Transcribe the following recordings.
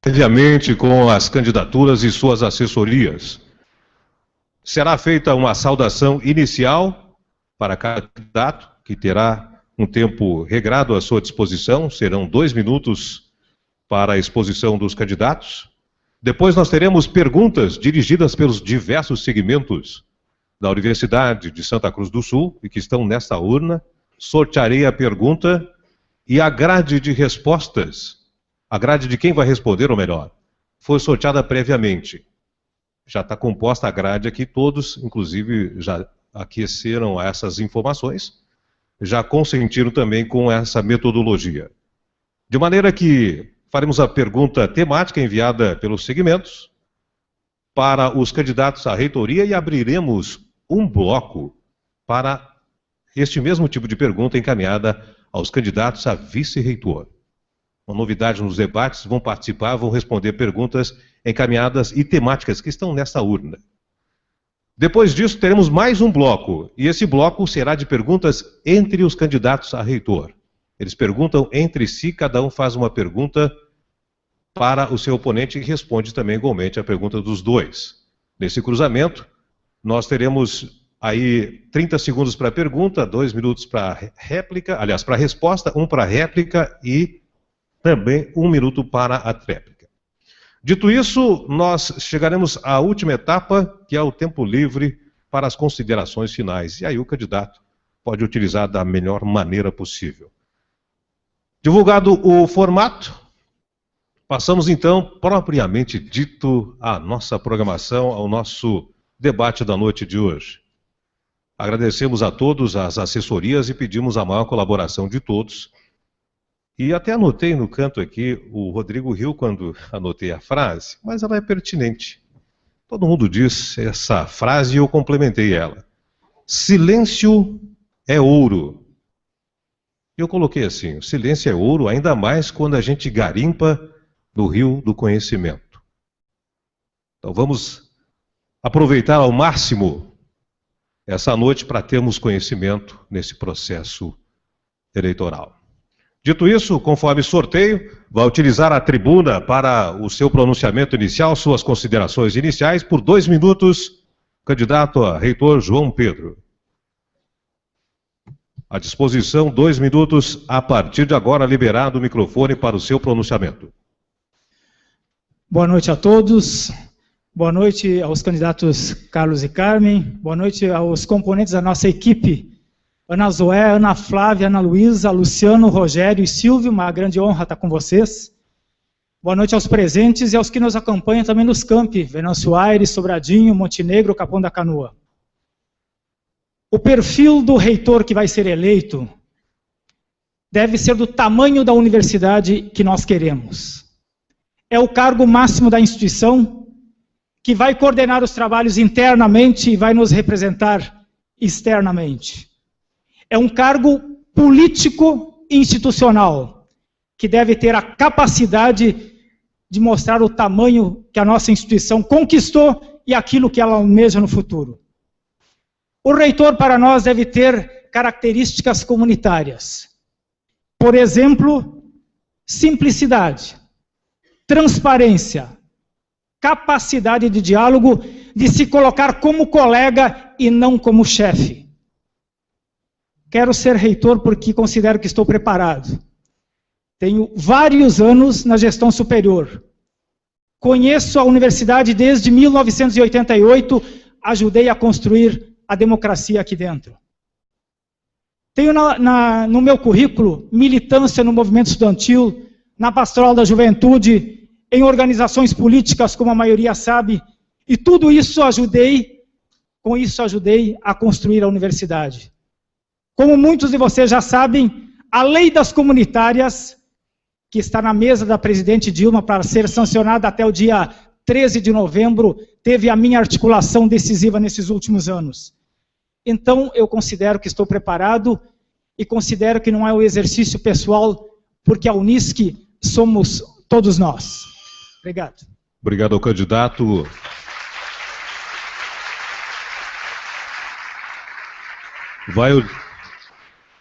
previamente com as candidaturas e suas assessorias. Será feita uma saudação inicial para cada candidato, que terá um tempo regrado à sua disposição, serão 2 minutos para a exposição dos candidatos. Depois nós teremos perguntas dirigidas pelos diversos segmentos da Universidade de Santa Cruz do Sul e que estão nesta urna. Sortearei a pergunta e a grade de respostas, a grade de quem vai responder, ou melhor, foi sorteada previamente. Já está composta a grade aqui, todos, inclusive, já aqueceram essas informações, já consentiram também com essa metodologia. De maneira que faremos a pergunta temática enviada pelos segmentos para os candidatos à reitoria e abriremos um bloco para este mesmo tipo de pergunta encaminhada aos candidatos a vice-reitor. Uma novidade nos debates, vão participar, vão responder perguntas encaminhadas e temáticas que estão nesta urna. Depois disso, teremos mais um bloco, e esse bloco será de perguntas entre os candidatos a reitor. Eles perguntam entre si, cada um faz uma pergunta para o seu oponente e responde também igualmente a pergunta dos dois. Nesse cruzamento, nós teremos aí 30 segundos para a pergunta, 2 minutos para réplica, aliás, para a resposta, 1 para a réplica e também 1 minuto para a tréplica. Dito isso, nós chegaremos à última etapa, que é o tempo livre para as considerações finais. E aí o candidato pode utilizar da melhor maneira possível. Divulgado o formato, passamos então, propriamente dito, à nossa programação, ao nosso debate da noite de hoje. Agradecemos a todos as assessorias e pedimos a maior colaboração de todos. E até anotei no canto aqui, o Rodrigo riu quando anotei a frase, mas ela é pertinente. Todo mundo diz essa frase e eu complementei ela. Silêncio é ouro. Eu coloquei assim, o silêncio é ouro, ainda mais quando a gente garimpa no rio do conhecimento. Então vamos aproveitar ao máximo essa noite para termos conhecimento nesse processo eleitoral. Dito isso, conforme sorteio, vai utilizar a tribuna para o seu pronunciamento inicial, suas considerações iniciais, por 2 minutos, candidato a reitor João Pedro. À disposição, 2 minutos, a partir de agora, liberado o microfone para o seu pronunciamento. Boa noite a todos, boa noite aos candidatos Carlos e Carmen, boa noite aos componentes da nossa equipe, Ana Zoé, Ana Flávia, Ana Luísa, Luciano, Rogério e Silvio, uma grande honra estar com vocês. Boa noite aos presentes e aos que nos acompanham também nos campi, Venâncio Aires, Sobradinho, Montenegro, Capão da Canoa. O perfil do reitor que vai ser eleito deve ser do tamanho da universidade que nós queremos. É o cargo máximo da instituição que vai coordenar os trabalhos internamente e vai nos representar externamente. É um cargo político-institucional, que deve ter a capacidade de mostrar o tamanho que a nossa instituição conquistou e aquilo que ela almeja no futuro. O reitor, para nós, deve ter características comunitárias. Por exemplo, simplicidade, transparência, capacidade de diálogo, de se colocar como colega e não como chefe. Quero ser reitor porque considero que estou preparado. Tenho vários anos na gestão superior. Conheço a universidade desde 1988, ajudei a construir a democracia aqui dentro. Tenho no meu currículo militância no movimento estudantil, na pastoral da juventude, em organizações políticas, como a maioria sabe, e tudo isso com isso ajudei a construir a universidade. Como muitos de vocês já sabem, a lei das comunitárias, que está na mesa da presidente Dilma para ser sancionada até o dia 13 de novembro, teve a minha articulação decisiva nesses últimos anos. Então, eu considero que estou preparado e considero que não é um exercício pessoal, porque a Unisc somos todos nós. Obrigado. Obrigado ao candidato.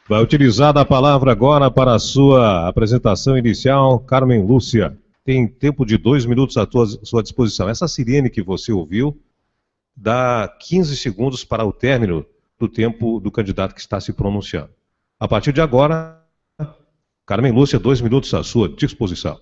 Vai utilizar a palavra agora para a sua apresentação inicial, Carmen Lúcia. tem tempo de 2 minutos à sua disposição. Essa sirene que você ouviu dá 15 segundos para o término do tempo do candidato que está se pronunciando. A partir de agora, Carmen Lúcia, 2 minutos à sua disposição.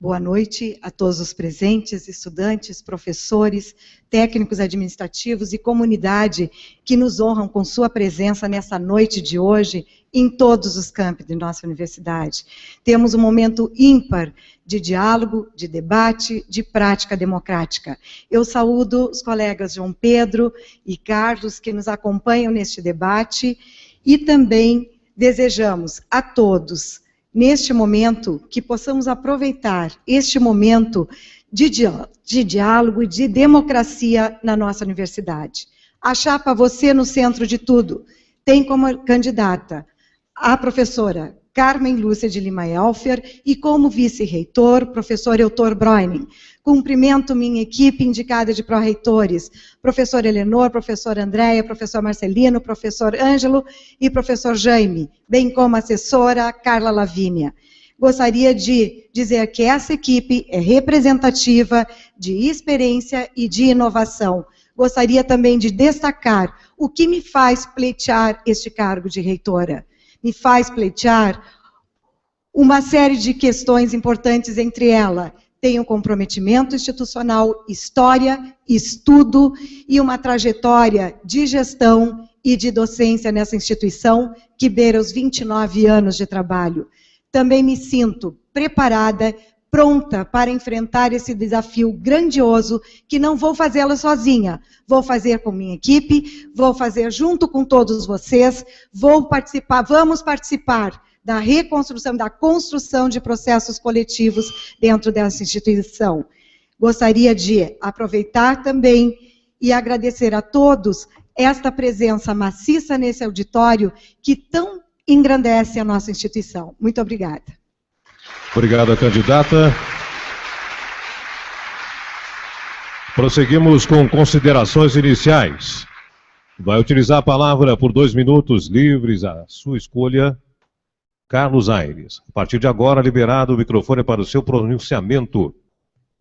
Boa noite a todos os presentes, estudantes, professores, técnicos administrativos e comunidade que nos honram com sua presença nessa noite de hoje em todos os campi de nossa universidade. Temos um momento ímpar de diálogo, de debate, de prática democrática. Eu saúdo os colegas João Pedro e Carlos que nos acompanham neste debate e também desejamos a todos neste momento, que possamos aproveitar este momento de diálogo e de democracia na nossa universidade. A chapa Você no Centro de Tudo tem como candidata a professora Carmen Lúcia de Lima Elfer e como vice-reitor, professor Eutor Breuning. Cumprimento minha equipe indicada de pró-reitores, professor Eleonor, professor Andréia, professor Marcelino, professor Ângelo e professor Jaime, bem como a assessora Carla Lavínia. Gostaria de dizer que essa equipe é representativa de experiência e de inovação. Gostaria também de destacar o que me faz pleitear este cargo de reitora. Me faz pleitear uma série de questões importantes, entre elas, tem um comprometimento institucional, história, estudo e uma trajetória de gestão e de docência nessa instituição que beira os 29 anos de trabalho. Também me sinto preparada, pronta para enfrentar esse desafio grandioso, que não vou fazê-lo sozinha, vou fazer com minha equipe, vou fazer junto com todos vocês, vamos participar da reconstrução, da construção de processos coletivos dentro dessa instituição. Gostaria de aproveitar também e agradecer a todos esta presença maciça nesse auditório que tão engrandece a nossa instituição. Muito obrigada. Obrigado, candidata. Prosseguimos com considerações iniciais. Vai utilizar a palavra por 2 minutos, livres à sua escolha, Carlos Aires. A partir de agora, liberado o microfone para o seu pronunciamento.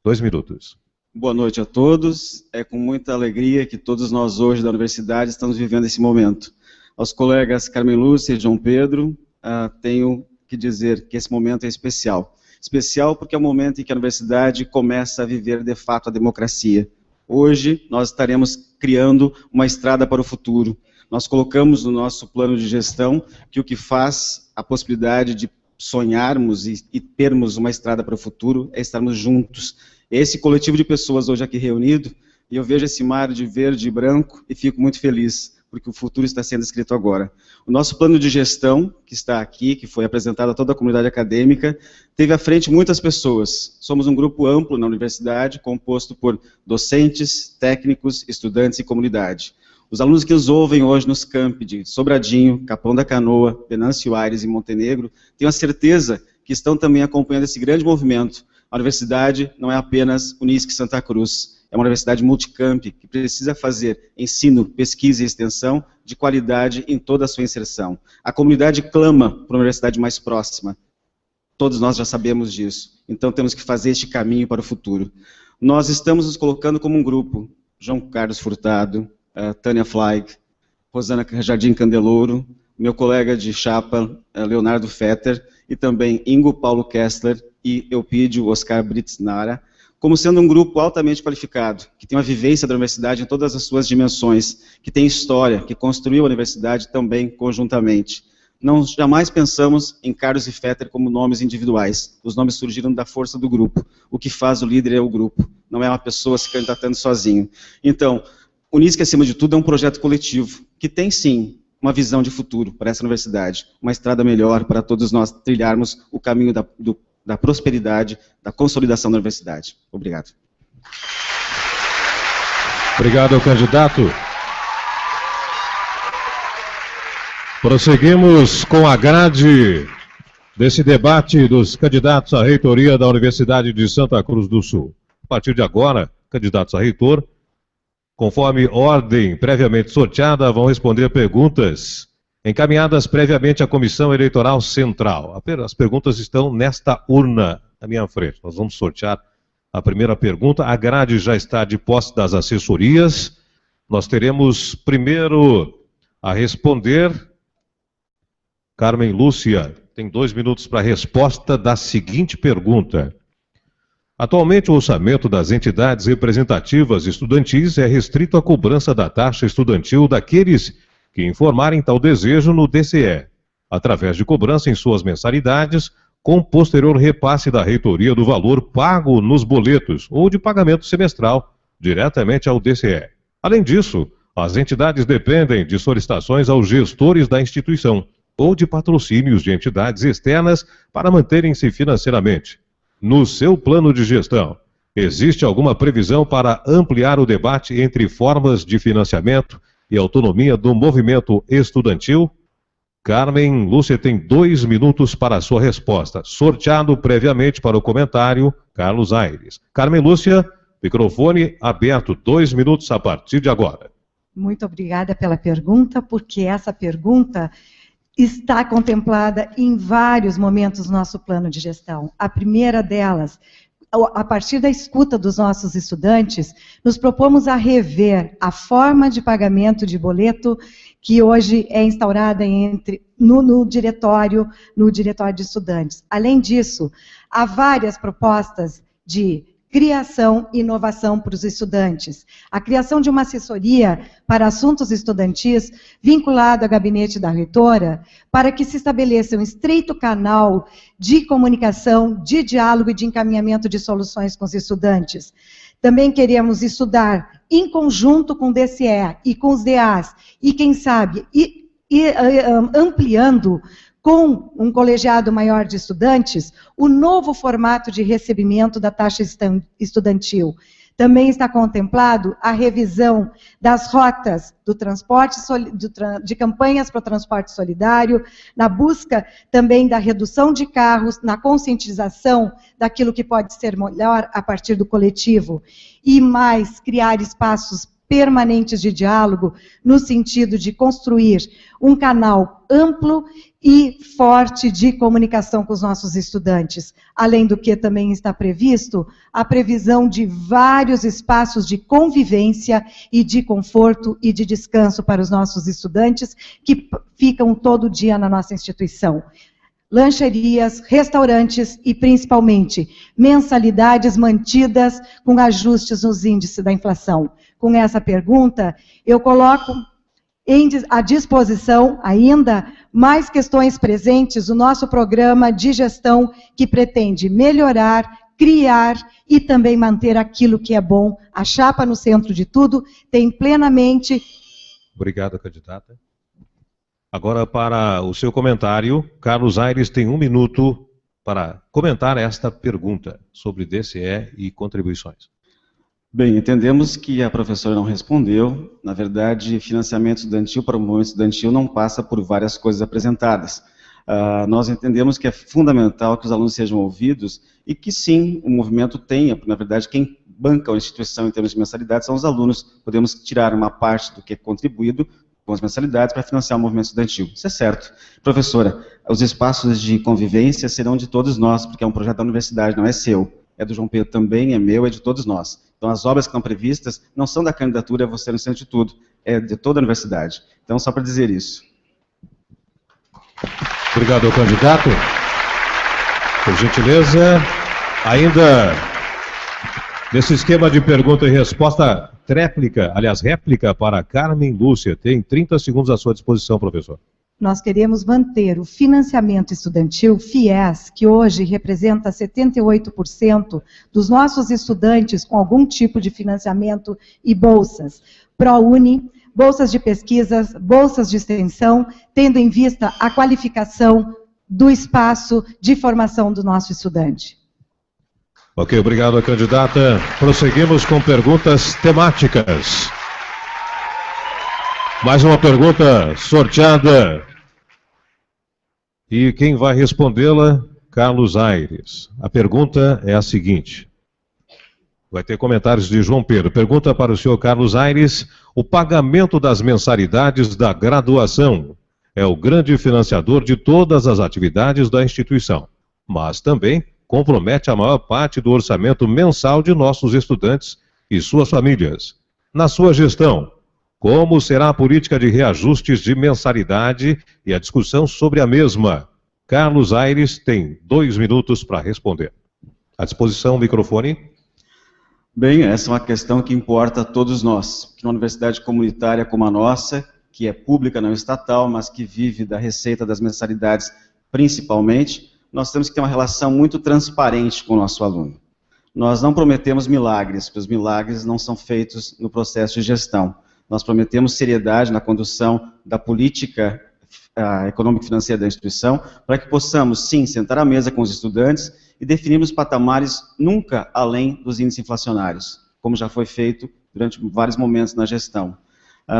2 minutos. Boa noite a todos. É com muita alegria que todos nós hoje da universidade estamos vivendo esse momento. Aos colegas Carmen Lúcia e João Pedro, tenho que dizer que esse momento é especial. Especial porque é o momento em que a universidade começa a viver de fato a democracia. Hoje nós estaremos criando uma estrada para o futuro. Nós colocamos no nosso plano de gestão que o que faz a possibilidade de sonharmos e termos uma estrada para o futuro é estarmos juntos. Esse coletivo de pessoas hoje aqui reunido, e eu vejo esse mar de verde e branco e fico muito feliz, porque o futuro está sendo escrito agora. O nosso plano de gestão, que está aqui, que foi apresentado a toda a comunidade acadêmica, teve à frente muitas pessoas. Somos um grupo amplo na universidade, composto por docentes, técnicos, estudantes e comunidade. Os alunos que nos ouvem hoje nos campi de Sobradinho, Capão da Canoa, Venâncio Aires e Montenegro, tenho a certeza que estão também acompanhando esse grande movimento. A universidade não é apenas Unisc Santa Cruz, é uma universidade multicamp que precisa fazer ensino, pesquisa e extensão de qualidade em toda a sua inserção. A comunidade clama por uma universidade mais próxima. Todos nós já sabemos disso. Então temos que fazer este caminho para o futuro. Nós estamos nos colocando como um grupo. João Carlos Furtado, Tânia Fleig, Rosana Jardim Candelouro, meu colega de chapa, Leonardo Fetter, e também Ingo Paulo Kessler e Eupídio Oscar Britsnara, como sendo um grupo altamente qualificado, que tem uma vivência da universidade em todas as suas dimensões, que tem história, que construiu a universidade também conjuntamente. Não jamais pensamos em Carlos e Fetter como nomes individuais. Os nomes surgiram da força do grupo. O que faz o líder é o grupo, não é uma pessoa se candidatando sozinho. Então, Unisc, acima de tudo, é um projeto coletivo, que tem sim uma visão de futuro para essa universidade, uma estrada melhor para todos nós trilharmos o caminho da prosperidade, da consolidação da universidade. Obrigado. Obrigado ao candidato. Prosseguimos com a grade desse debate dos candidatos à reitoria da Universidade de Santa Cruz do Sul. A partir de agora, candidatos a reitor, conforme ordem previamente sorteada, vão responder perguntas encaminhadas previamente à Comissão Eleitoral Central. As perguntas estão nesta urna à minha frente. Nós vamos sortear a primeira pergunta. A grade já está de posse das assessorias. Nós teremos primeiro a responder. Carmen Lúcia tem 2 minutos para a resposta da seguinte pergunta. Atualmente, o orçamento das entidades representativas estudantis é restrito à cobrança da taxa estudantil daqueles que informarem tal desejo no DCE, através de cobrança em suas mensalidades, com posterior repasse da reitoria do valor pago nos boletos ou de pagamento semestral diretamente ao DCE. Além disso, as entidades dependem de solicitações aos gestores da instituição ou de patrocínios de entidades externas para manterem-se financeiramente. No seu plano de gestão, existe alguma previsão para ampliar o debate entre formas de financiamento e autonomia do movimento estudantil? Carmen Lúcia tem 2 minutos para a sua resposta, sorteado previamente para o comentário, Carlos Aires. Carmen Lúcia, microfone aberto, 2 minutos a partir de agora. Muito obrigada pela pergunta, porque essa pergunta está contemplada em vários momentos do nosso plano de gestão. A primeira delas, a partir da escuta dos nossos estudantes, nos propomos a rever a forma de pagamento de boleto que hoje é instaurada no diretório de estudantes. Além disso, há várias propostas de criação e inovação para os estudantes. A criação de uma assessoria para assuntos estudantis vinculada ao gabinete da reitora, para que se estabeleça um estreito canal de comunicação, de diálogo e de encaminhamento de soluções com os estudantes. Também queremos estudar em conjunto com o DCE e com os DAs, e quem sabe, ampliando com um colegiado maior de estudantes, o novo formato de recebimento da taxa estudantil. Também está contemplado a revisão das rotas do transporte, de campanhas para o transporte solidário, na busca também da redução de carros, na conscientização daquilo que pode ser melhor a partir do coletivo, e mais criar espaços permanentes de diálogo, no sentido de construir um canal amplo e forte de comunicação com os nossos estudantes. Além do que também está previsto a previsão de vários espaços de convivência e de conforto e de descanso para os nossos estudantes que ficam todo dia na nossa instituição. Lancherias, restaurantes e, principalmente, mensalidades mantidas com ajustes nos índices da inflação. Com essa pergunta, eu coloco à disposição ainda mais questões presentes no nosso programa de gestão que pretende melhorar, criar e também manter aquilo que é bom. A chapa no centro de tudo tem plenamente... Obrigado, candidata. Agora, para o seu comentário, Carlos Aires tem 1 minuto para comentar esta pergunta sobre DCE e contribuições. Bem, entendemos que a professora não respondeu. Na verdade, financiamento estudantil para o movimento estudantil não passa por várias coisas apresentadas. Nós entendemos que é fundamental que os alunos sejam ouvidos e que sim, o movimento tenha, na verdade, quem banca a instituição em termos de mensalidade são os alunos. Podemos tirar uma parte do que é contribuído com as mensalidades para financiar o movimento estudantil. Isso é certo. Professora, os espaços de convivência serão de todos nós, porque é um projeto da universidade, não é seu. É do João Pedro também, é meu, é de todos nós. Então, as obras que estão previstas não são da candidatura, você no centro de tudo, é de toda a universidade. Então, só para dizer isso. Obrigado ao candidato. Por gentileza, ainda nesse esquema de pergunta e resposta, réplica para Carmen Lúcia. Tem 30 segundos à sua disposição, professor. Nós queremos manter o financiamento estudantil, FIES, que hoje representa 78% dos nossos estudantes com algum tipo de financiamento e bolsas. ProUni, bolsas de pesquisas, bolsas de extensão, tendo em vista a qualificação do espaço de formação do nosso estudante. Ok, obrigado, candidata. Prosseguimos com perguntas temáticas. Mais uma pergunta sorteada. E quem vai respondê-la? Carlos Aires. A pergunta é a seguinte. Vai ter comentários de João Pedro. Pergunta para o senhor Carlos Aires. O pagamento das mensalidades da graduação é o grande financiador de todas as atividades da instituição, mas também compromete a maior parte do orçamento mensal de nossos estudantes e suas famílias. Na sua gestão, como será a política de reajustes de mensalidade e a discussão sobre a mesma? Carlos Aires tem 2 minutos para responder. À disposição, o microfone. Bem, essa é uma questão que importa a todos nós. Que uma universidade comunitária como a nossa, que é pública, não estatal, mas que vive da receita das mensalidades principalmente, nós temos que ter uma relação muito transparente com o nosso aluno. Nós não prometemos milagres, porque os milagres não são feitos no processo de gestão. Nós prometemos seriedade na condução da política econômica e financeira da instituição, para que possamos, sim, sentar à mesa com os estudantes e definirmos patamares nunca além dos índices inflacionários, como já foi feito durante vários momentos na gestão.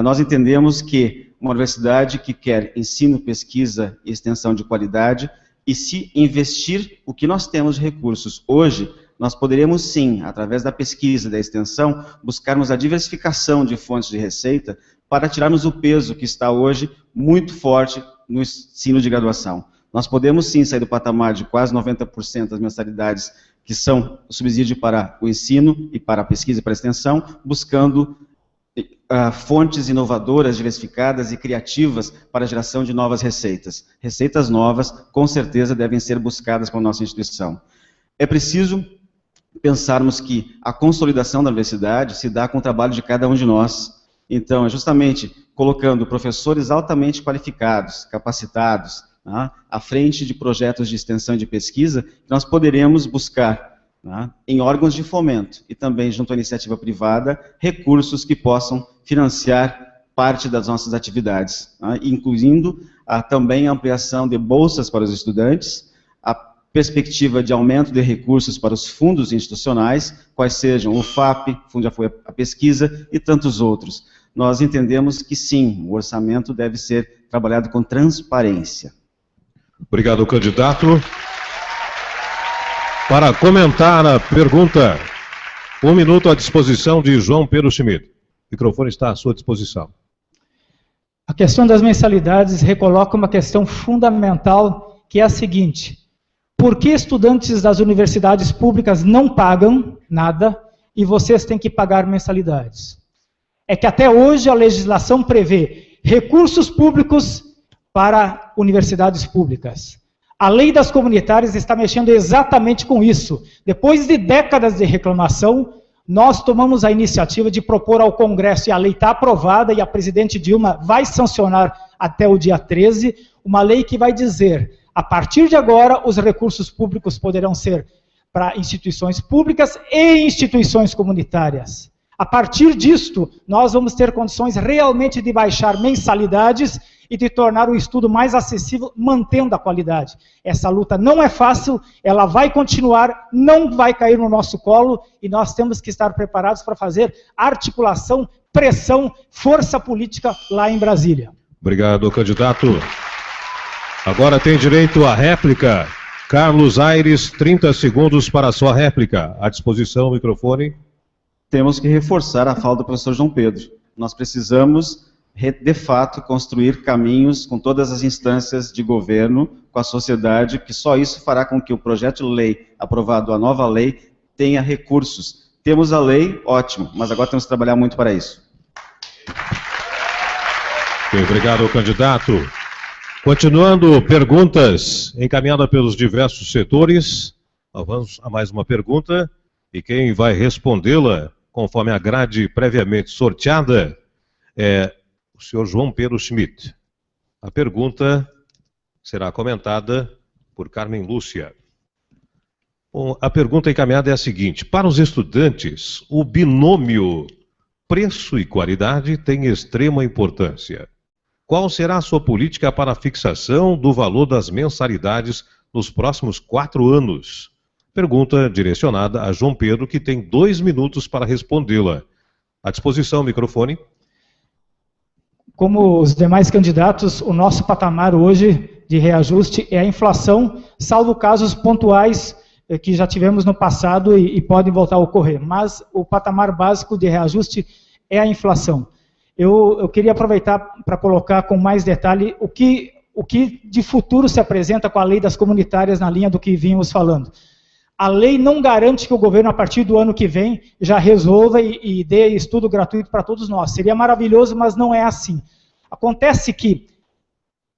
Nós entendemos que uma universidade que quer ensino, pesquisa e extensão de qualidade, e se investir o que nós temos de recursos hoje, nós poderemos sim, através da pesquisa e da extensão, buscarmos a diversificação de fontes de receita para tirarmos o peso que está hoje muito forte no ensino de graduação. Nós podemos sim sair do patamar de quase 90% das mensalidades que são o subsídio para o ensino e para a pesquisa e para a extensão, buscando fontes inovadoras, diversificadas e criativas para a geração de novas receitas. Receitas novas, com certeza, devem ser buscadas pela nossa instituição. É preciso pensarmos que a consolidação da universidade se dá com o trabalho de cada um de nós. Então, é justamente colocando professores altamente qualificados, capacitados, à frente de projetos de extensão e de pesquisa, que nós poderemos buscar, em órgãos de fomento e também junto à iniciativa privada, recursos que possam financiar parte das nossas atividades, incluindo também a ampliação de bolsas para os estudantes, a perspectiva de aumento de recursos para os fundos institucionais, quais sejam o FAP, Fundo de Apoio à Pesquisa e tantos outros. Nós entendemos que sim, o orçamento deve ser trabalhado com transparência. Obrigado, candidato. Para comentar a pergunta, 1 minuto à disposição de João Pedro Schmidt. O microfone está à sua disposição. A questão das mensalidades recoloca uma questão fundamental, que é a seguinte: por que estudantes das universidades públicas não pagam nada e vocês têm que pagar mensalidades? É que até hoje a legislação prevê recursos públicos para universidades públicas. A lei das comunitárias está mexendo exatamente com isso. Depois de décadas de reclamação, nós tomamos a iniciativa de propor ao Congresso, e a lei está aprovada, e a presidente Dilma vai sancionar até o dia 13, uma lei que vai dizer, a partir de agora, os recursos públicos poderão ser para instituições públicas e instituições comunitárias. A partir disto, nós vamos ter condições realmente de baixar mensalidades e de tornar o estudo mais acessível, mantendo a qualidade. Essa luta não é fácil, ela vai continuar, não vai cair no nosso colo, e nós temos que estar preparados para fazer articulação, pressão, força política lá em Brasília. Obrigado, candidato. Agora tem direito à réplica. Carlos Aires, 30 segundos para a sua réplica. À disposição, o microfone. Temos que reforçar a fala do professor João Pedro. Nós precisamos, de fato, construir caminhos com todas as instâncias de governo, com a sociedade, que só isso fará com que o projeto de lei aprovado, a nova lei, tenha recursos. Temos a lei, ótimo, mas agora temos que trabalhar muito para isso. Obrigado, candidato. Continuando, perguntas encaminhadas pelos diversos setores. Vamos a mais uma pergunta, e quem vai respondê-la, conforme a grade previamente sorteada, é o senhor João Pedro Schmidt. A pergunta será comentada por Carmen Lúcia. Bom, a pergunta encaminhada é a seguinte: para os estudantes, o binômio preço e qualidade tem extrema importância. Qual será a sua política para a fixação do valor das mensalidades nos próximos 4 anos? Pergunta direcionada a João Pedro, que tem 2 minutos para respondê-la. À disposição, microfone. Como os demais candidatos, o nosso patamar hoje de reajuste é a inflação, salvo casos pontuais que já tivemos no passado e podem voltar a ocorrer. Mas o patamar básico de reajuste é a inflação. Eu queria aproveitar para colocar com mais detalhe o que de futuro se apresenta com a lei das comunitárias na linha do que vínhamos falando. A lei não garante que o governo, a partir do ano que vem, já resolva e dê estudo gratuito para todos nós. Seria maravilhoso, mas não é assim. Acontece que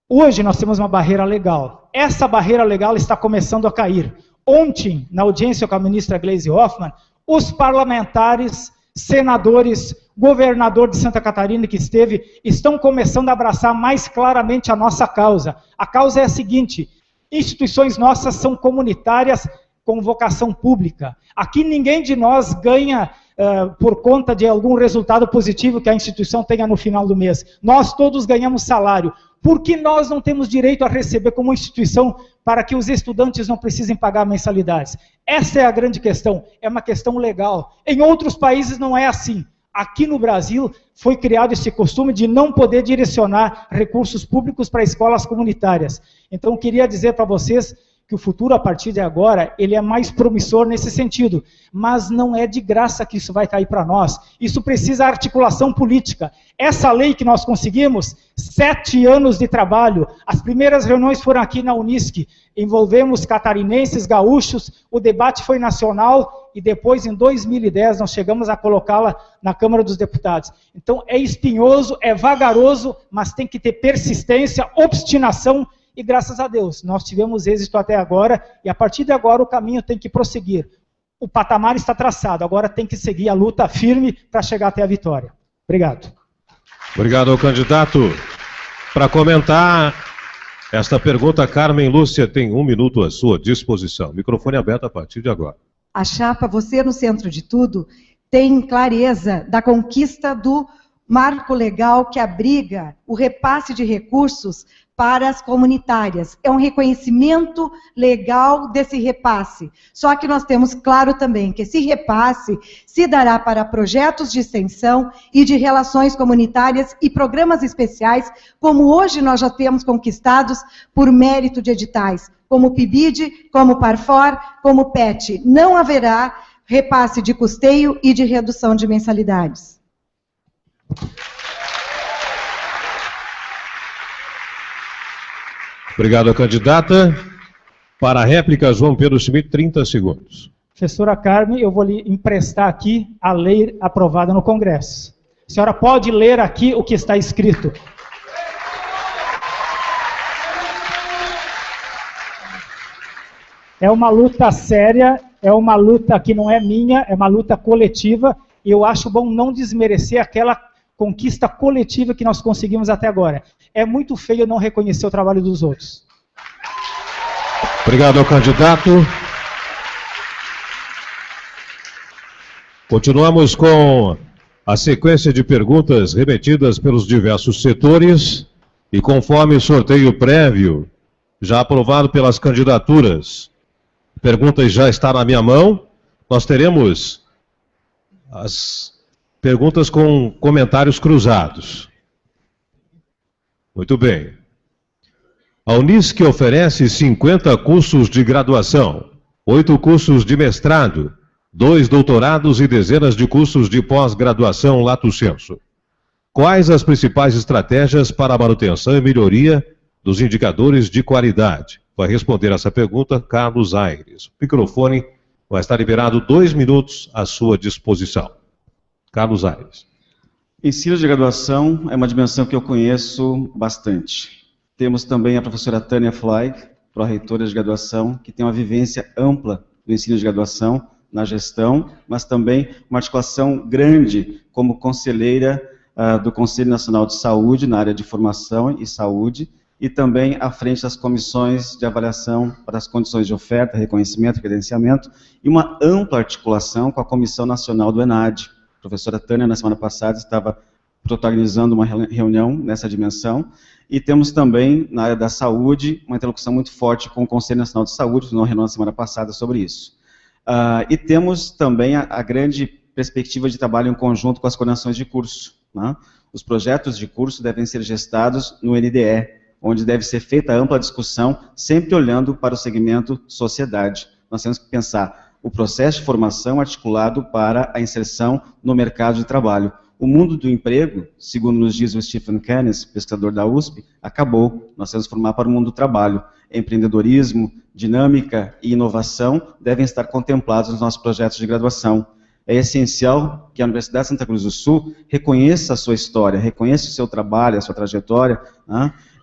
hoje nós temos uma barreira legal. Essa barreira legal está começando a cair. Ontem, na audiência com a ministra Gleisi Hoffmann, os parlamentares, senadores, governador de Santa Catarina que esteve, estão começando a abraçar mais claramente a nossa causa. A causa é a seguinte: instituições nossas são comunitárias com vocação pública. Aqui ninguém de nós ganha por conta de algum resultado positivo que a instituição tenha no final do mês. Nós todos ganhamos salário. Por que nós não temos direito a receber como instituição para que os estudantes não precisem pagar mensalidades? Essa é a grande questão, é uma questão legal. Em outros países não é assim. Aqui no Brasil foi criado esse costume de não poder direcionar recursos públicos para escolas comunitárias. Então, queria dizer para vocês que o futuro, a partir de agora, ele é mais promissor nesse sentido. Mas não é de graça que isso vai cair para nós. Isso precisa de articulação política. Essa lei que nós conseguimos, 7 anos de trabalho. As primeiras reuniões foram aqui na Unisc. Envolvemos catarinenses, gaúchos, o debate foi nacional e depois, em 2010, nós chegamos a colocá-la na Câmara dos Deputados. Então, é espinhoso, é vagaroso, mas tem que ter persistência, obstinação. E graças a Deus, nós tivemos êxito até agora, e a partir de agora o caminho tem que prosseguir. O patamar está traçado, agora tem que seguir a luta firme para chegar até a vitória. Obrigado. Obrigado ao candidato. Para comentar esta pergunta, Carmen Lúcia tem 1 minuto à sua disposição. Microfone aberto a partir de agora. A chapa Você no Centro de Tudo tem clareza da conquista do marco legal que abriga o repasse de recursos para as comunitárias. É um reconhecimento legal desse repasse. Só que nós temos claro também que esse repasse se dará para projetos de extensão e de relações comunitárias e programas especiais, como hoje nós já temos conquistados por mérito de editais, como o PIBID, como o Parfor, como o PET. Não haverá repasse de custeio e de redução de mensalidades. Obrigado, candidata. Para a réplica, João Pedro Schmidt, 30 segundos. Professora Carmen, eu vou lhe emprestar aqui a lei aprovada no Congresso. A senhora pode ler aqui o que está escrito. É uma luta séria, é uma luta que não é minha, é uma luta coletiva, e eu acho bom não desmerecer aquela conquista coletiva que nós conseguimos até agora. É muito feio não reconhecer o trabalho dos outros. Obrigado ao candidato. Continuamos com a sequência de perguntas remetidas pelos diversos setores e conforme sorteio prévio, já aprovado pelas candidaturas, perguntas já está na minha mão, nós teremos as perguntas com comentários cruzados. Muito bem. A Unisc oferece 50 cursos de graduação, 8 cursos de mestrado, 2 doutorados e dezenas de cursos de pós-graduação lato sensu. Quais as principais estratégias para a manutenção e melhoria dos indicadores de qualidade? Vai responder essa pergunta Carlos Aires. O microfone vai estar liberado 2 minutos à sua disposição. Carlos Aires. Ensino de graduação é uma dimensão que eu conheço bastante. Temos também a professora Tânia Fleig, pró-reitora de graduação, que tem uma vivência ampla do ensino de graduação na gestão, mas também uma articulação grande como conselheira do Conselho Nacional de Saúde, na área de formação e saúde, e também à frente das comissões de avaliação para as condições de oferta, reconhecimento e credenciamento, e uma ampla articulação com a Comissão Nacional do ENAD. A professora Tânia, na semana passada, estava protagonizando uma reunião nessa dimensão, e temos também, na área da saúde, uma interlocução muito forte com o Conselho Nacional de Saúde, que nós reunião na semana passada sobre isso. E temos também a grande perspectiva de trabalho em conjunto com as coordenações de curso, né? Os projetos de curso devem ser gestados no NDE, onde deve ser feita a ampla discussão, sempre olhando para o segmento sociedade. Nós temos que pensar o processo de formação articulado para a inserção no mercado de trabalho. O mundo do emprego, segundo nos diz o Stephen Keynes, pesquisador da USP, acabou. Nós temos que formar para o mundo do trabalho. Empreendedorismo, dinâmica e inovação devem estar contemplados nos nossos projetos de graduação. É essencial que a Universidade de Santa Cruz do Sul reconheça a sua história, reconheça o seu trabalho, a sua trajetória.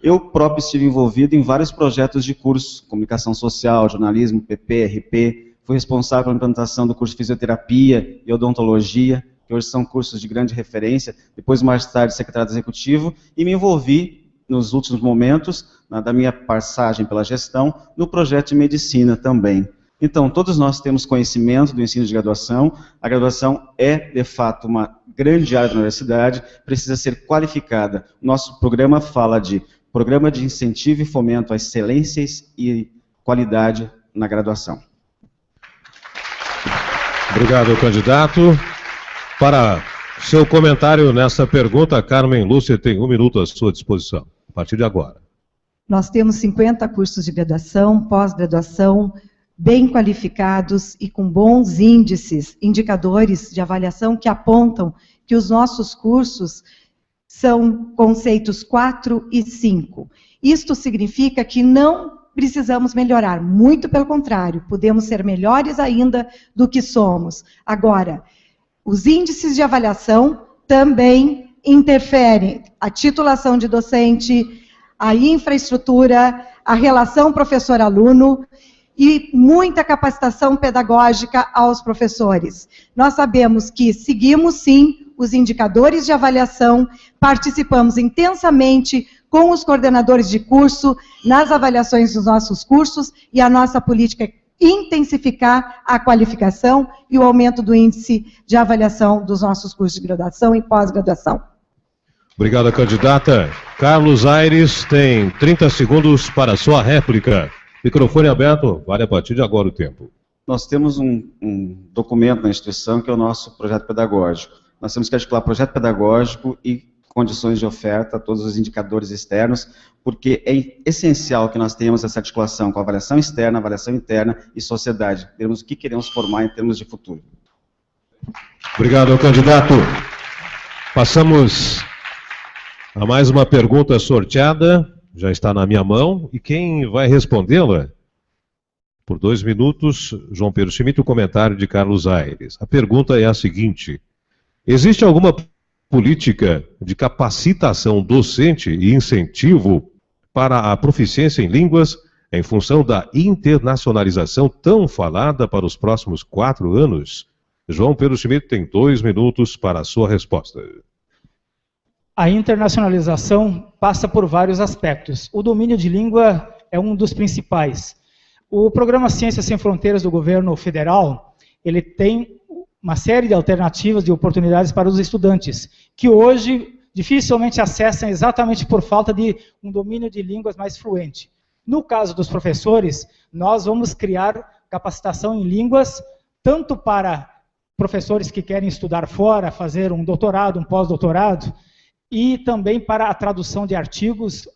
Eu próprio estive envolvido em vários projetos de curso, comunicação social, jornalismo, PP, RP, fui responsável pela implantação do curso de fisioterapia e odontologia, que hoje são cursos de grande referência, depois mais tarde secretário executivo, e me envolvi nos últimos momentos, da minha passagem pela gestão, no projeto de medicina também. Então, todos nós temos conhecimento do ensino de graduação, a graduação é, de fato, uma grande área da universidade, precisa ser qualificada. Nosso programa fala de Programa de Incentivo e Fomento à Excelência e Qualidade na Graduação. Obrigado, candidato. Para seu comentário nessa pergunta, Carmen Lúcia tem 1 minuto à sua disposição, a partir de agora. Nós temos 50 cursos de graduação, pós-graduação, bem qualificados e com bons índices, indicadores de avaliação que apontam que os nossos cursos são conceitos 4 e 5. Isto significa que não precisamos melhorar, muito pelo contrário, podemos ser melhores ainda do que somos. Agora, os índices de avaliação também interferem. A titulação de docente, a infraestrutura, a relação professor-aluno e muita capacitação pedagógica aos professores. Nós sabemos que seguimos, sim, os indicadores de avaliação, participamos intensamente com os coordenadores de curso nas avaliações dos nossos cursos e a nossa política é intensificar a qualificação e o aumento do índice de avaliação dos nossos cursos de graduação e pós-graduação. Obrigado, candidata. Carlos Aires tem 30 segundos para a sua réplica. Microfone aberto, vale a partir de agora o tempo. Nós temos um documento na instituição que é o nosso projeto pedagógico. Nós temos que articular projeto pedagógico e condições de oferta, todos os indicadores externos, porque é essencial que nós tenhamos essa articulação com a avaliação externa, avaliação interna e sociedade. Teremos o que queremos formar em termos de futuro. Obrigado, candidato. Passamos a mais uma pergunta sorteada, já está na minha mão, e quem vai respondê-la? Por 2 minutos, João Pedro Schmidt, o comentário de Carlos Aires. A pergunta é a seguinte: existe alguma política de capacitação docente e incentivo para a proficiência em línguas em função da internacionalização tão falada para os próximos 4 anos? João Pedro Schmidt tem 2 minutos para a sua resposta. A internacionalização passa por vários aspectos. O domínio de língua é um dos principais. O programa Ciências Sem Fronteiras do governo federal, ele tem uma série de alternativas e oportunidades para os estudantes, que hoje dificilmente acessam exatamente por falta de um domínio de línguas mais fluente. No caso dos professores, nós vamos criar capacitação em línguas, tanto para professores que querem estudar fora, fazer um doutorado, um pós-doutorado, e também para a tradução de artigos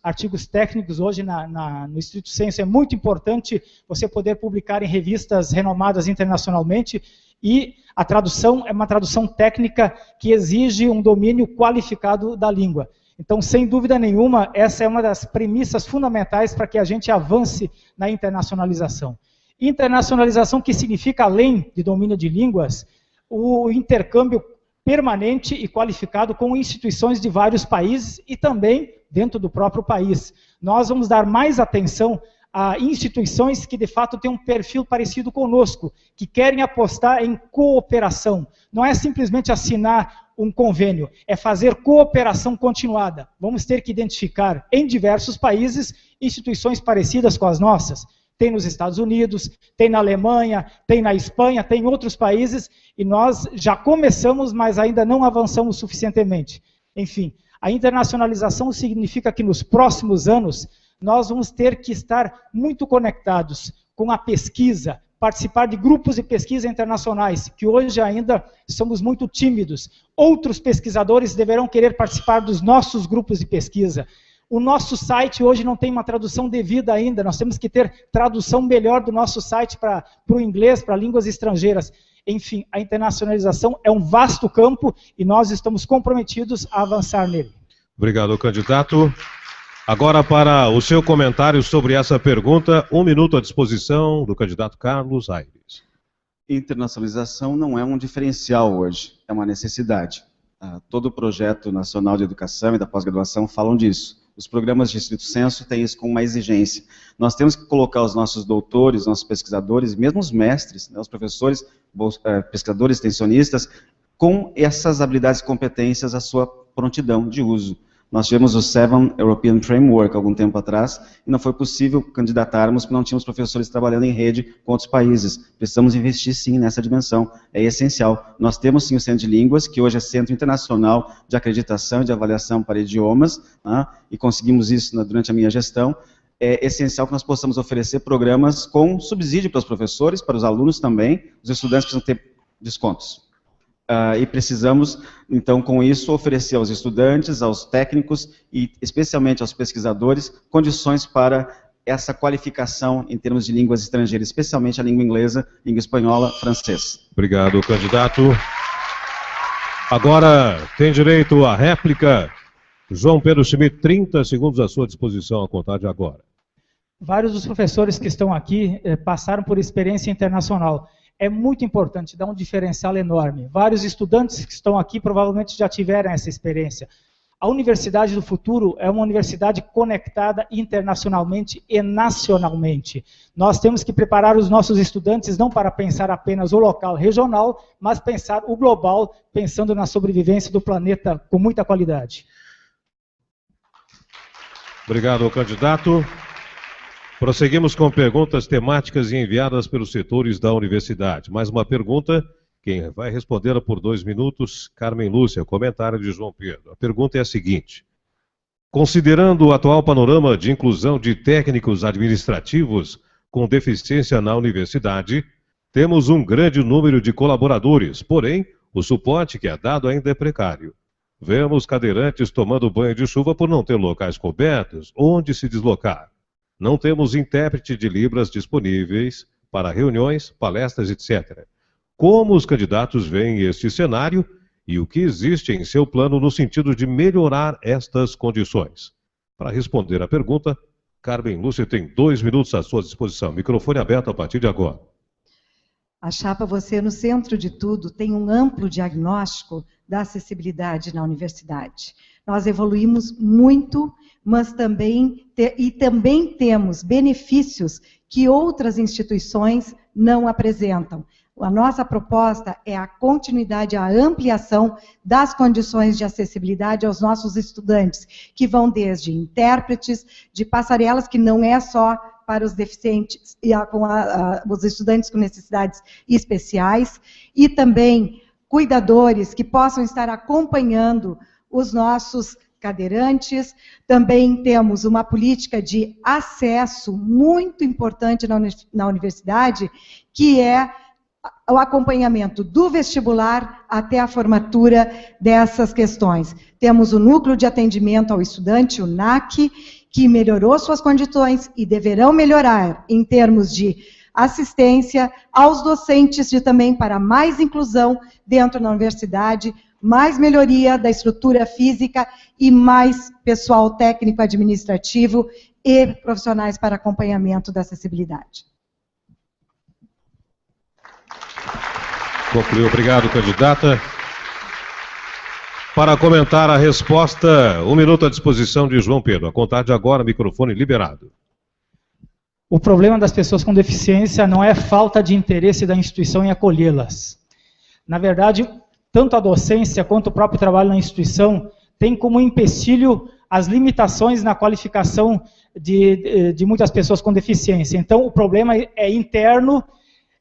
técnicos. Hoje no Estrito Sensu é muito importante você poder publicar em revistas renomadas internacionalmente, e a tradução é uma tradução técnica que exige um domínio qualificado da língua. Então, sem dúvida nenhuma, essa é uma das premissas fundamentais para que a gente avance na internacionalização. Internacionalização que significa, além de domínio de línguas, o intercâmbio permanente e qualificado com instituições de vários países e também dentro do próprio país. Nós vamos dar mais atenção a instituições que de fato têm um perfil parecido conosco, que querem apostar em cooperação. Não é simplesmente assinar um convênio, é fazer cooperação continuada. Vamos ter que identificar em diversos países instituições parecidas com as nossas. Tem nos Estados Unidos, tem na Alemanha, tem na Espanha, tem em outros países, e nós já começamos, mas ainda não avançamos suficientemente. Enfim, a internacionalização significa que nos próximos anos nós vamos ter que estar muito conectados com a pesquisa, participar de grupos de pesquisa internacionais, que hoje ainda somos muito tímidos. Outros pesquisadores deverão querer participar dos nossos grupos de pesquisa. O nosso site hoje não tem uma tradução devida ainda, nós temos que ter tradução melhor do nosso site para o inglês, para línguas estrangeiras. Enfim, a internacionalização é um vasto campo e nós estamos comprometidos a avançar nele. Obrigado, candidato. Agora, para o seu comentário sobre essa pergunta, 1 minuto à disposição do candidato Carlos Aires. Internacionalização não é um diferencial hoje, é uma necessidade. Todo o projeto nacional de educação e da pós-graduação falam disso. Os programas de estrito senso têm isso como uma exigência. Nós temos que colocar os nossos doutores, nossos pesquisadores, mesmo os mestres, né, os professores, pesquisadores, extensionistas, com essas habilidades e competências à sua prontidão de uso. Nós tivemos o 7 European Framework algum tempo atrás, e não foi possível candidatarmos porque não tínhamos professores trabalhando em rede com outros países. Precisamos investir sim nessa dimensão, é essencial. Nós temos sim o Centro de Línguas, que hoje é Centro Internacional de Acreditação e de Avaliação para Idiomas, né, e conseguimos isso durante a minha gestão. É essencial que nós possamos oferecer programas com subsídio para os professores, para os alunos também, os estudantes precisam ter descontos. E precisamos, então, com isso, oferecer aos estudantes, aos técnicos e especialmente aos pesquisadores, condições para essa qualificação em termos de línguas estrangeiras, especialmente a língua inglesa, língua espanhola, francês. Obrigado, candidato. Agora tem direito à réplica. João Pedro Schmidt, 30 segundos à sua disposição, a contar de agora. Vários dos professores que estão aqui passaram por experiência internacional. É muito importante, dá um diferencial enorme. Vários estudantes que estão aqui provavelmente já tiveram essa experiência. A Universidade do Futuro é uma universidade conectada internacionalmente e nacionalmente. Nós temos que preparar os nossos estudantes não para pensar apenas o local regional, mas pensar o global, pensando na sobrevivência do planeta com muita qualidade. Obrigado, candidato. Prosseguimos com perguntas temáticas enviadas pelos setores da universidade. Mais uma pergunta, quem vai responder por 2 minutos, Carmen Lúcia, comentário de João Pedro. A pergunta é a seguinte: considerando o atual panorama de inclusão de técnicos administrativos com deficiência na universidade, temos um grande número de colaboradores, porém, o suporte que é dado ainda é precário. Vemos cadeirantes tomando banho de chuva por não ter locais cobertos onde se deslocar. Não temos intérprete de Libras disponíveis para reuniões, palestras, etc. Como os candidatos veem este cenário e o que existe em seu plano no sentido de melhorar estas condições? Para responder à pergunta, Carmen Lúcia tem 2 minutos à sua disposição. Microfone aberto a partir de agora. A chapa Você no Centro de Tudo tem um amplo diagnóstico da acessibilidade na universidade. Nós evoluímos muito, mas também temos benefícios que outras instituições não apresentam. A nossa proposta é a continuidade, a ampliação das condições de acessibilidade aos nossos estudantes, que vão desde intérpretes, de passarelas, que não é só para os deficientes e os estudantes com necessidades especiais, e também cuidadores que possam estar acompanhando os nossos cadeirantes. Também temos uma política de acesso muito importante na universidade, que é o acompanhamento do vestibular até a formatura dessas questões. Temos o Núcleo de Atendimento ao Estudante, o NAC, que melhorou suas condições e deverão melhorar em termos de assistência aos docentes e também para mais inclusão dentro da universidade, mais melhoria da estrutura física e mais pessoal técnico administrativo e profissionais para acompanhamento da acessibilidade. Concluiu. Obrigado, candidata. Para comentar a resposta, 1 minuto à disposição de João Pedro. A contar de agora, microfone liberado. O problema das pessoas com deficiência não é falta de interesse da instituição em acolhê-las. Na verdade, tanto a docência quanto o próprio trabalho na instituição tem como empecilho as limitações na qualificação de muitas pessoas com deficiência. Então, o problema é interno,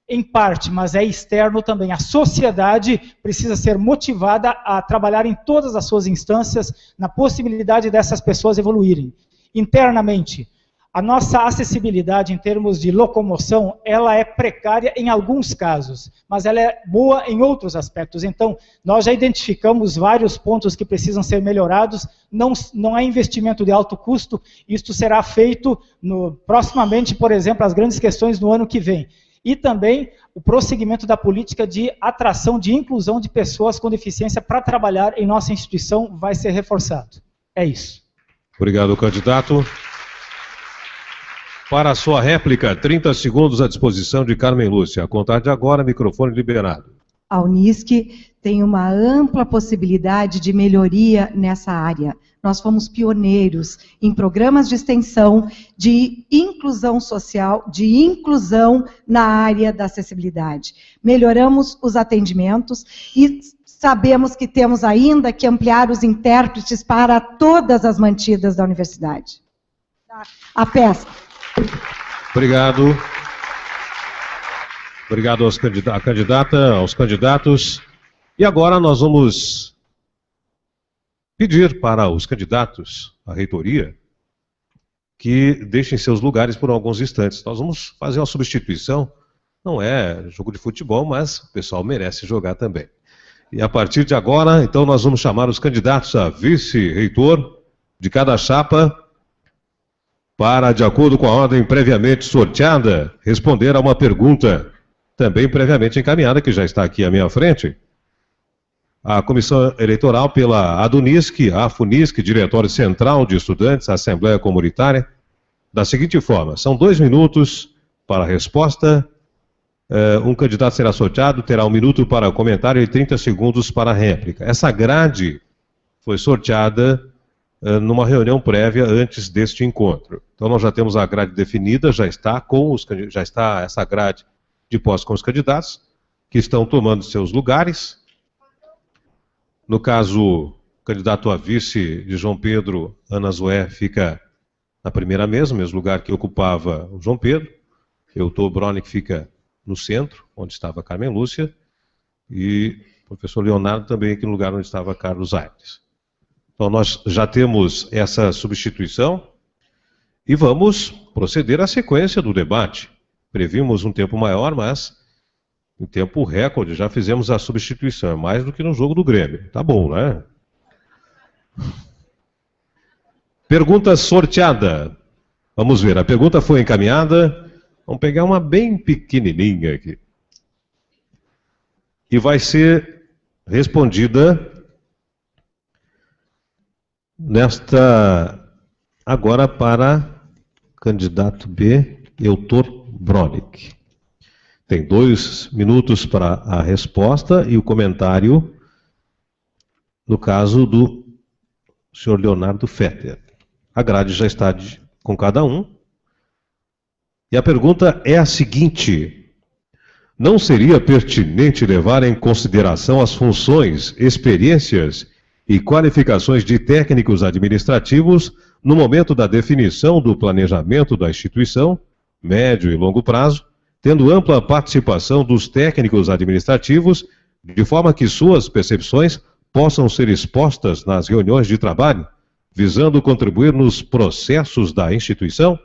em parte, mas é externo também. A sociedade precisa ser motivada a trabalhar em todas as suas instâncias na possibilidade dessas pessoas evoluírem. Internamente, a nossa acessibilidade em termos de locomoção, ela é precária em alguns casos, mas ela é boa em outros aspectos. Então, nós já identificamos vários pontos que precisam ser melhorados, não é investimento de alto custo, isto será feito proximamente, por exemplo, as grandes questões no ano que vem. e também o prosseguimento da política de atração, de inclusão de pessoas com deficiência para trabalhar em nossa instituição vai ser reforçado. É isso. Obrigado, candidato. Para a sua réplica, 30 segundos à disposição de Carmen Lúcia. A contar de agora, microfone liberado. A Unisc tem uma ampla possibilidade de melhoria nessa área. Nós fomos pioneiros em programas de extensão, de inclusão social, de inclusão na área da acessibilidade. Melhoramos os atendimentos e sabemos que temos ainda que ampliar os intérpretes para todas as mantidas da universidade. A peça. Obrigado. Obrigado à candidata, aos candidatos. E agora nós vamos pedir para os candidatos à reitoria que deixem seus lugares por alguns instantes. Nós vamos fazer uma substituição. Não é jogo de futebol, mas o pessoal merece jogar também. E a partir de agora, então, nós vamos chamar os candidatos a vice-reitor de cada chapa para, de acordo com a ordem previamente sorteada, responder a uma pergunta também previamente encaminhada, que já está aqui à minha frente. A Comissão Eleitoral pela ADUNISC, a FUNISC, Diretório Central de Estudantes, Assembleia Comunitária, da seguinte forma: são 2 minutos para a resposta, um candidato será sorteado, terá 1 minuto para o comentário e 30 segundos para a réplica. Essa grade foi sorteada numa reunião prévia antes deste encontro. Então nós já temos a grade definida, já está essa grade de posse com os candidatos, que estão tomando seus lugares. No caso, o candidato a vice de João Pedro, Ana Zoé, fica na primeira mesa, mesmo lugar que ocupava o João Pedro. Eutor Bronick fica no centro, onde estava a Carmen Lúcia, e o professor Leonardo também aqui no lugar onde estava Carlos Aires. Então nós já temos essa substituição e vamos proceder à sequência do debate. Previmos um tempo maior, mas em tempo recorde já fizemos a substituição. É mais do que no jogo do Grêmio. Tá bom, né? Pergunta sorteada. Vamos ver, a pergunta foi encaminhada. Vamos pegar uma bem pequenininha aqui. E vai ser respondida agora para candidato B, Eutor Bronick. Tem 2 minutos para a resposta e o comentário, no caso do senhor Leonardo Fetter. A grade já está com cada um. E a pergunta é a seguinte: não seria pertinente levar em consideração as funções, experiências e qualificações de técnicos administrativos no momento da definição do planejamento da instituição, médio e longo prazo, tendo ampla participação dos técnicos administrativos, de forma que suas percepções possam ser expostas nas reuniões de trabalho, visando contribuir nos processos da instituição?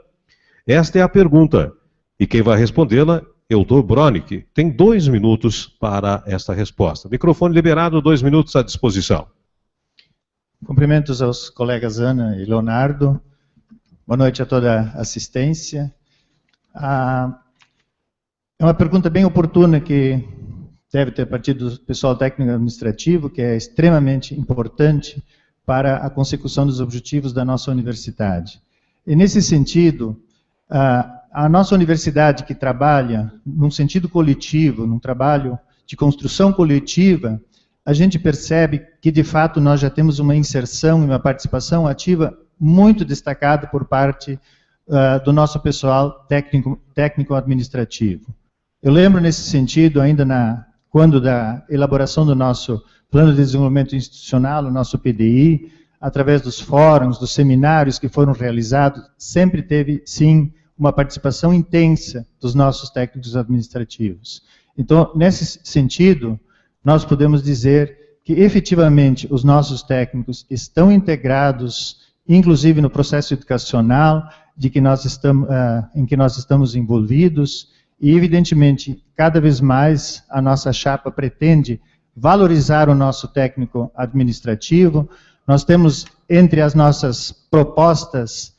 Esta é a pergunta, e quem vai respondê-la é o Eutor Bronick. Tem 2 minutos para esta resposta. Microfone liberado, 2 minutos à disposição. Cumprimentos aos colegas Ana e Leonardo. Boa noite a toda a assistência. É uma pergunta bem oportuna que deve ter partido do pessoal técnico administrativo, que é extremamente importante para a consecução dos objetivos da nossa universidade. E nesse sentido, a nossa universidade, que trabalha num sentido coletivo, num trabalho de construção coletiva, a gente percebe que, de fato, nós já temos uma inserção e uma participação ativa muito destacada por parte do nosso pessoal técnico-administrativo. Eu lembro, nesse sentido, ainda quando da elaboração do nosso Plano de Desenvolvimento Institucional, o nosso PDI, através dos fóruns, dos seminários que foram realizados, sempre teve, sim, uma participação intensa dos nossos técnicos administrativos. Então, nesse sentido, nós podemos dizer que, efetivamente, os nossos técnicos estão integrados, inclusive no processo educacional em que nós estamos envolvidos, e, evidentemente, cada vez mais a nossa chapa pretende valorizar o nosso técnico administrativo. Nós temos, entre as nossas propostas,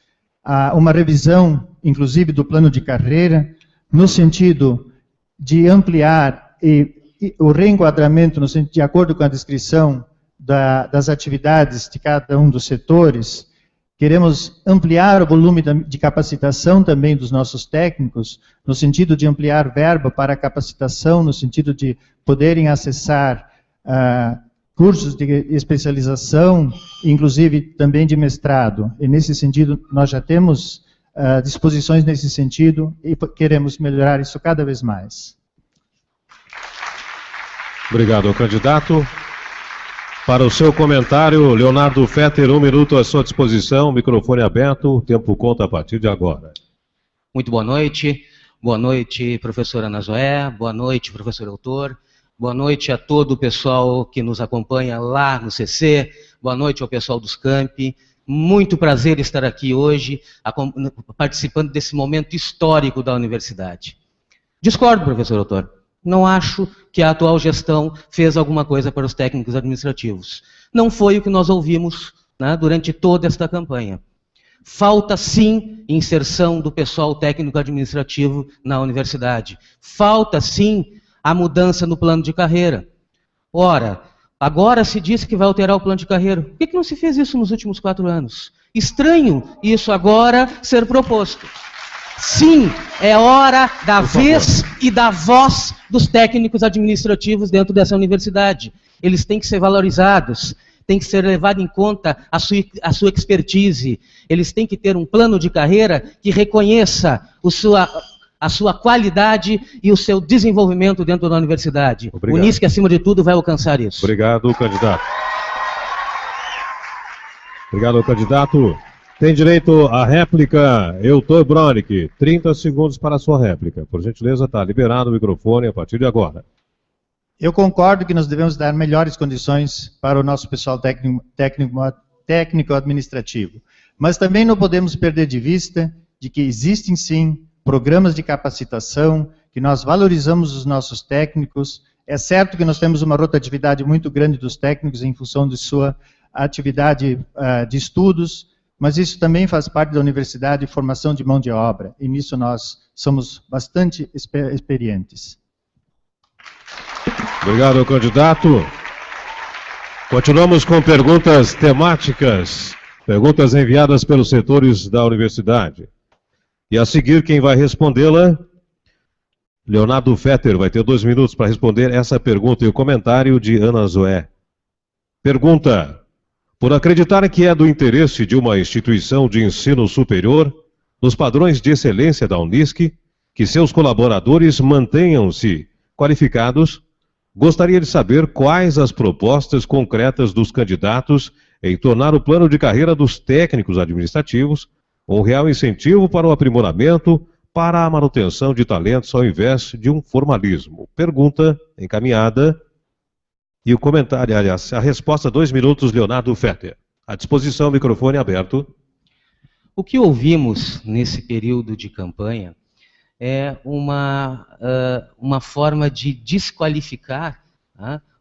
uma revisão, inclusive, do plano de carreira, no sentido de ampliar o reenquadramento, de acordo com a descrição das atividades de cada um dos setores. Queremos ampliar o volume de capacitação também dos nossos técnicos, no sentido de ampliar verba para a capacitação, no sentido de poderem acessar cursos de especialização, inclusive também de mestrado. E nesse sentido, nós já temos disposições nesse sentido e queremos melhorar isso cada vez mais. Obrigado, candidato. Para o seu comentário, Leonardo Fetter, 1 minuto à sua disposição, microfone aberto, o tempo conta a partir de agora. Muito boa noite, professora Ana Zoé, boa noite, professor Autor, boa noite a todo o pessoal que nos acompanha lá no CC, boa noite ao pessoal dos campi. Muito prazer estar aqui hoje, participando desse momento histórico da universidade. Discordo, professor Autor. Não acho que a atual gestão fez alguma coisa para os técnicos administrativos. Não foi o que nós ouvimos, né, durante toda esta campanha. Falta, sim, inserção do pessoal técnico administrativo na universidade. Falta, sim, a mudança no plano de carreira. Ora, agora se disse que vai alterar o plano de carreira. Por que não se fez isso nos últimos 4 anos? Estranho isso agora ser proposto. Sim, é hora da vez e da voz dos técnicos administrativos dentro dessa universidade. Eles têm que ser valorizados, tem que ser levado em conta a sua expertise. Eles têm que ter um plano de carreira que reconheça a sua qualidade e o seu desenvolvimento dentro da universidade. Obrigado. O Unisc, acima de tudo, vai alcançar isso. Obrigado, candidato. Obrigado, candidato. Tem direito à réplica, Eutor Bronick. 30 segundos para a sua réplica. Por gentileza, está liberado o microfone a partir de agora. Eu concordo que nós devemos dar melhores condições para o nosso pessoal técnico administrativo. Mas também não podemos perder de vista de que existem, sim, programas de capacitação, que nós valorizamos os nossos técnicos. É certo que nós temos uma rotatividade muito grande dos técnicos em função de sua atividade de estudos, mas isso também faz parte da universidade de formação de mão de obra, e nisso nós somos bastante experientes. Obrigado, candidato. Continuamos com perguntas temáticas, perguntas enviadas pelos setores da universidade. E a seguir, quem vai respondê-la? Leonardo Fetter vai ter 2 minutos para responder essa pergunta e o comentário de Ana Zoé. Pergunta: por acreditar que é do interesse de uma instituição de ensino superior, nos padrões de excelência da Unisc, que seus colaboradores mantenham-se qualificados, gostaria de saber quais as propostas concretas dos candidatos em tornar o plano de carreira dos técnicos administrativos um real incentivo para o aprimoramento, para a manutenção de talentos ao invés de um formalismo. Pergunta encaminhada. E o comentário, aliás, a resposta, 2 minutos, Leonardo Fetter. À disposição, microfone aberto. O que ouvimos nesse período de campanha é uma forma de desqualificar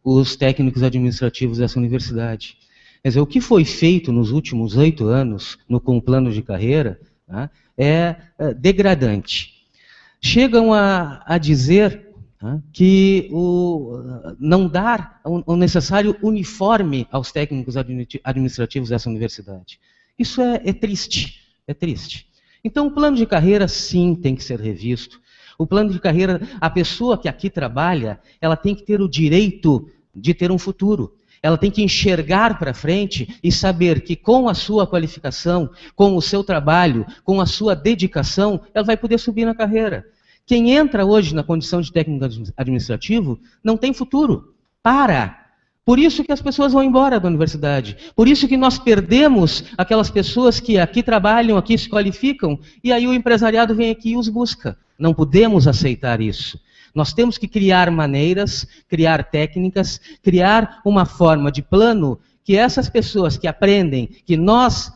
os técnicos administrativos dessa universidade. Quer dizer, o que foi feito nos últimos 8 anos com o plano de carreira é degradante. Chegam a dizer que não dar o necessário uniforme aos técnicos administrativos dessa universidade. Isso é triste, é triste. Então o plano de carreira sim tem que ser revisto. O plano de carreira, a pessoa que aqui trabalha, ela tem que ter o direito de ter um futuro. Ela tem que enxergar para frente e saber que com a sua qualificação, com o seu trabalho, com a sua dedicação, ela vai poder subir na carreira. Quem entra hoje na condição de técnico administrativo não tem futuro. Por isso que as pessoas vão embora da universidade. Por isso que nós perdemos aquelas pessoas que aqui trabalham, aqui se qualificam, e aí o empresariado vem aqui e os busca. Não podemos aceitar isso. Nós temos que criar maneiras, criar técnicas, criar uma forma de plano que essas pessoas que aprendem, que nós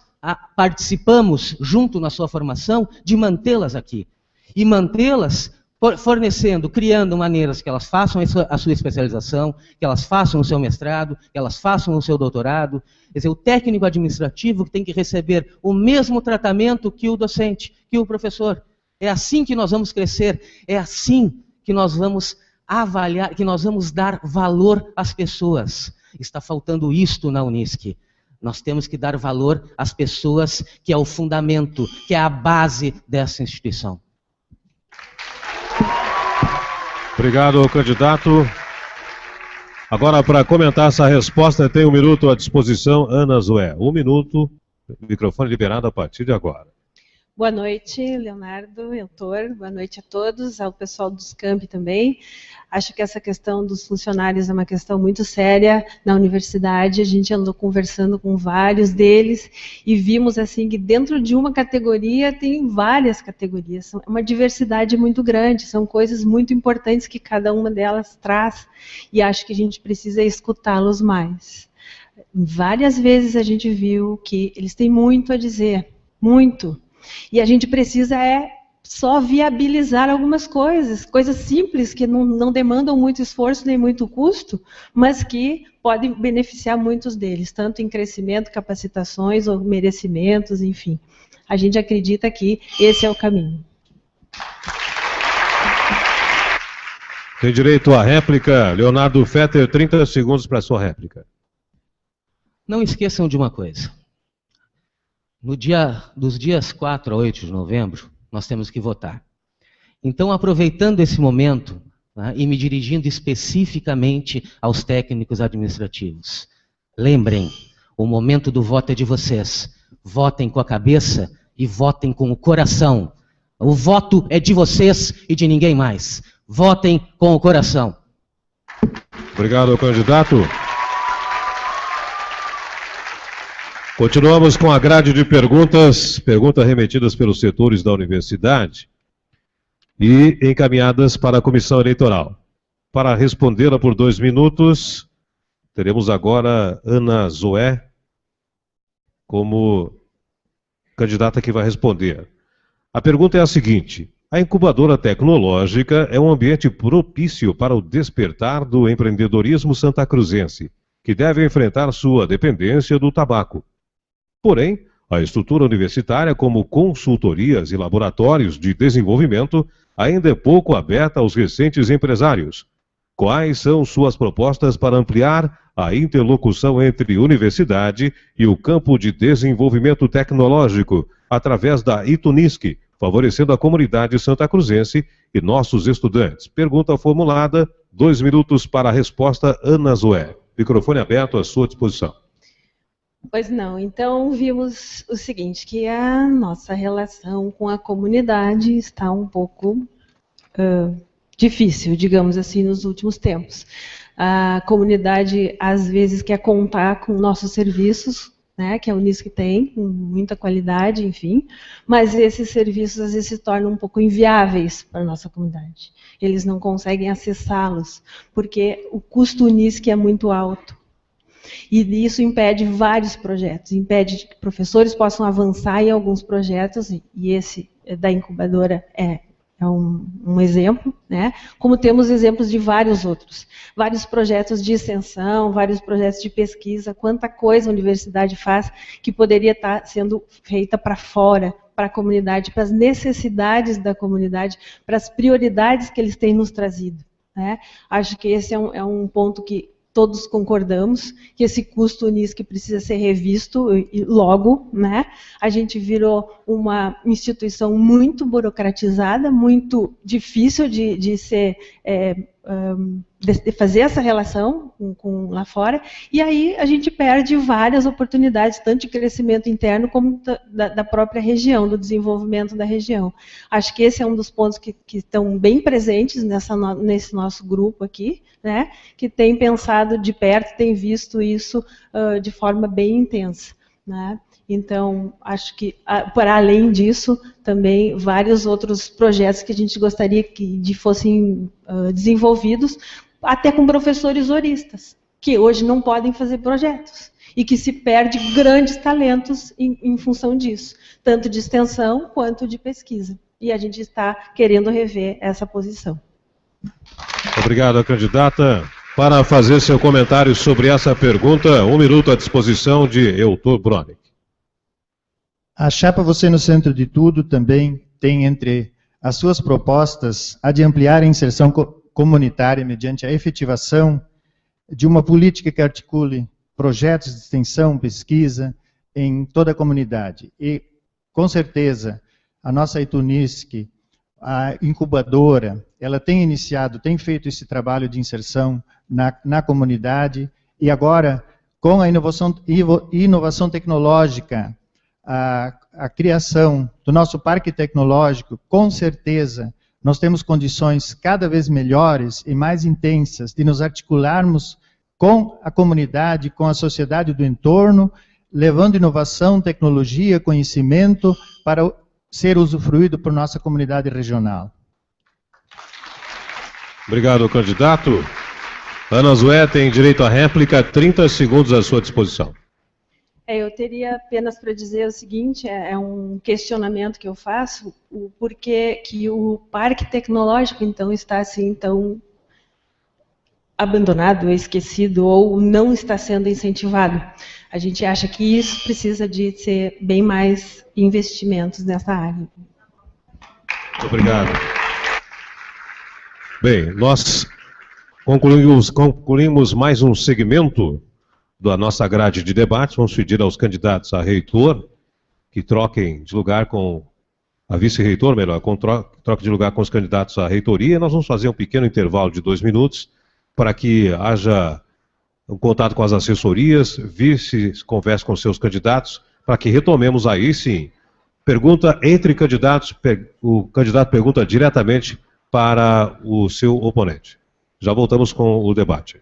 participamos junto na sua formação, de mantê-las aqui. E mantê-las fornecendo, criando maneiras que elas façam a sua especialização, que elas façam o seu mestrado, que elas façam o seu doutorado. Quer dizer, o técnico administrativo tem que receber o mesmo tratamento que o docente, que o professor. É assim que nós vamos crescer, é assim que nós vamos avaliar, que nós vamos dar valor às pessoas. Está faltando isto na Unisc. Nós temos que dar valor às pessoas, que é o fundamento, que é a base dessa instituição. Obrigado, candidato. Agora, para comentar essa resposta, tem 1 minuto à disposição, Ana Zoé. 1 minuto, microfone liberado a partir de agora. Boa noite, Leonardo, Heitor, boa noite a todos, ao pessoal do SCAMP também. Acho que essa questão dos funcionários é uma questão muito séria na universidade. A gente andou conversando com vários deles e vimos assim que dentro de uma categoria tem várias categorias. É uma diversidade muito grande, são coisas muito importantes que cada uma delas traz e acho que a gente precisa escutá-los mais. Várias vezes a gente viu que eles têm muito a dizer, muito. E a gente precisa só viabilizar algumas coisas simples que não demandam muito esforço nem muito custo, mas que podem beneficiar muitos deles, tanto em crescimento, capacitações ou merecimentos, enfim. A gente acredita que esse é o caminho. Tem direito à réplica, Leonardo Fetter, 30 segundos para a sua réplica. Não esqueçam de uma coisa. Dos dias 4 a 8 de novembro, nós temos que votar. Então, aproveitando esse momento, né, e me dirigindo especificamente aos técnicos administrativos, lembrem, o momento do voto é de vocês. Votem com a cabeça e votem com o coração. O voto é de vocês e de ninguém mais. Votem com o coração. Obrigado, candidato. Continuamos com a grade de perguntas remetidas pelos setores da universidade e encaminhadas para a comissão eleitoral. Para respondê-la por 2 minutos, teremos agora Ana Zoé como candidata que vai responder. A pergunta é a seguinte: a incubadora tecnológica é um ambiente propício para o despertar do empreendedorismo santacruzense, que deve enfrentar sua dependência do tabaco. Porém, a estrutura universitária, como consultorias e laboratórios de desenvolvimento, ainda é pouco aberta aos recentes empresários. Quais são suas propostas para ampliar a interlocução entre universidade e o campo de desenvolvimento tecnológico, através da ITUNISC, favorecendo a comunidade santacruzense e nossos estudantes? Pergunta formulada, 2 minutos para a resposta, Ana Zoé. Microfone aberto à sua disposição. Pois não, então vimos o seguinte, que a nossa relação com a comunidade está um pouco difícil, digamos assim, nos últimos tempos. A comunidade, às vezes, quer contar com nossos serviços, né, que a Unisc tem, com muita qualidade, enfim, mas esses serviços, às vezes, se tornam um pouco inviáveis para a nossa comunidade. Eles não conseguem acessá-los, porque o custo Unisc é muito alto. E isso impede vários projetos, impede que professores possam avançar em alguns projetos, e esse da incubadora é um exemplo, né? Como temos exemplos de vários outros. Vários projetos de extensão, vários projetos de pesquisa, quanta coisa a universidade faz que poderia estar sendo feita para fora, para a comunidade, para as necessidades da comunidade, para as prioridades que eles têm nos trazido, né? Acho que esse é um ponto que todos concordamos, que esse custo Unisc precisa ser revisto e logo, né? A gente virou uma instituição muito burocratizada, muito difícil de ser, de fazer essa relação com lá fora, e aí a gente perde várias oportunidades, tanto de crescimento interno como da própria região, do desenvolvimento da região. Acho que esse é um dos pontos que estão bem presentes nesse nosso grupo aqui, né, que tem pensado de perto, tem visto isso de forma bem intensa, né? Então, acho que, para além disso, também vários outros projetos que a gente gostaria que fossem desenvolvidos, até com professores horistas, que hoje não podem fazer projetos, e que se perde grandes talentos em função disso, tanto de extensão quanto de pesquisa. E a gente está querendo rever essa posição. Obrigado, candidata. Para fazer seu comentário sobre essa pergunta, 1 minuto à disposição de Heitor Bronick. A chapa Você no Centro de Tudo também tem entre as suas propostas há de ampliar a inserção comunitária mediante a efetivação de uma política que articule projetos de extensão, pesquisa em toda a comunidade. E, com certeza, a nossa EITUNISC, a incubadora, ela tem iniciado, tem feito esse trabalho de inserção na comunidade, e agora, com a inovação tecnológica, a criação do nosso parque tecnológico, com certeza, nós temos condições cada vez melhores e mais intensas de nos articularmos com a comunidade, com a sociedade do entorno, levando inovação, tecnologia, conhecimento para ser usufruído por nossa comunidade regional. Obrigado, candidato. Ana Zoé tem direito à réplica, 30 segundos à sua disposição. Eu teria apenas para dizer o seguinte, é um questionamento que eu faço, o porquê que o parque tecnológico, então, está assim tão abandonado, esquecido, ou não está sendo incentivado. A gente acha que isso precisa de ser bem mais investimentos nessa área. Muito obrigado. Bem, nós concluímos mais um segmento da nossa grade de debates. Vamos pedir aos candidatos a reitor que troquem de lugar com a vice-reitor, melhor, troquem de lugar com os candidatos à reitoria. Nós vamos fazer um pequeno intervalo de 2 minutos para que haja um contato com as assessorias, vice converse com seus candidatos, para que retomemos aí sim. Pergunta entre candidatos, o candidato pergunta diretamente para o seu oponente. Já voltamos com o debate.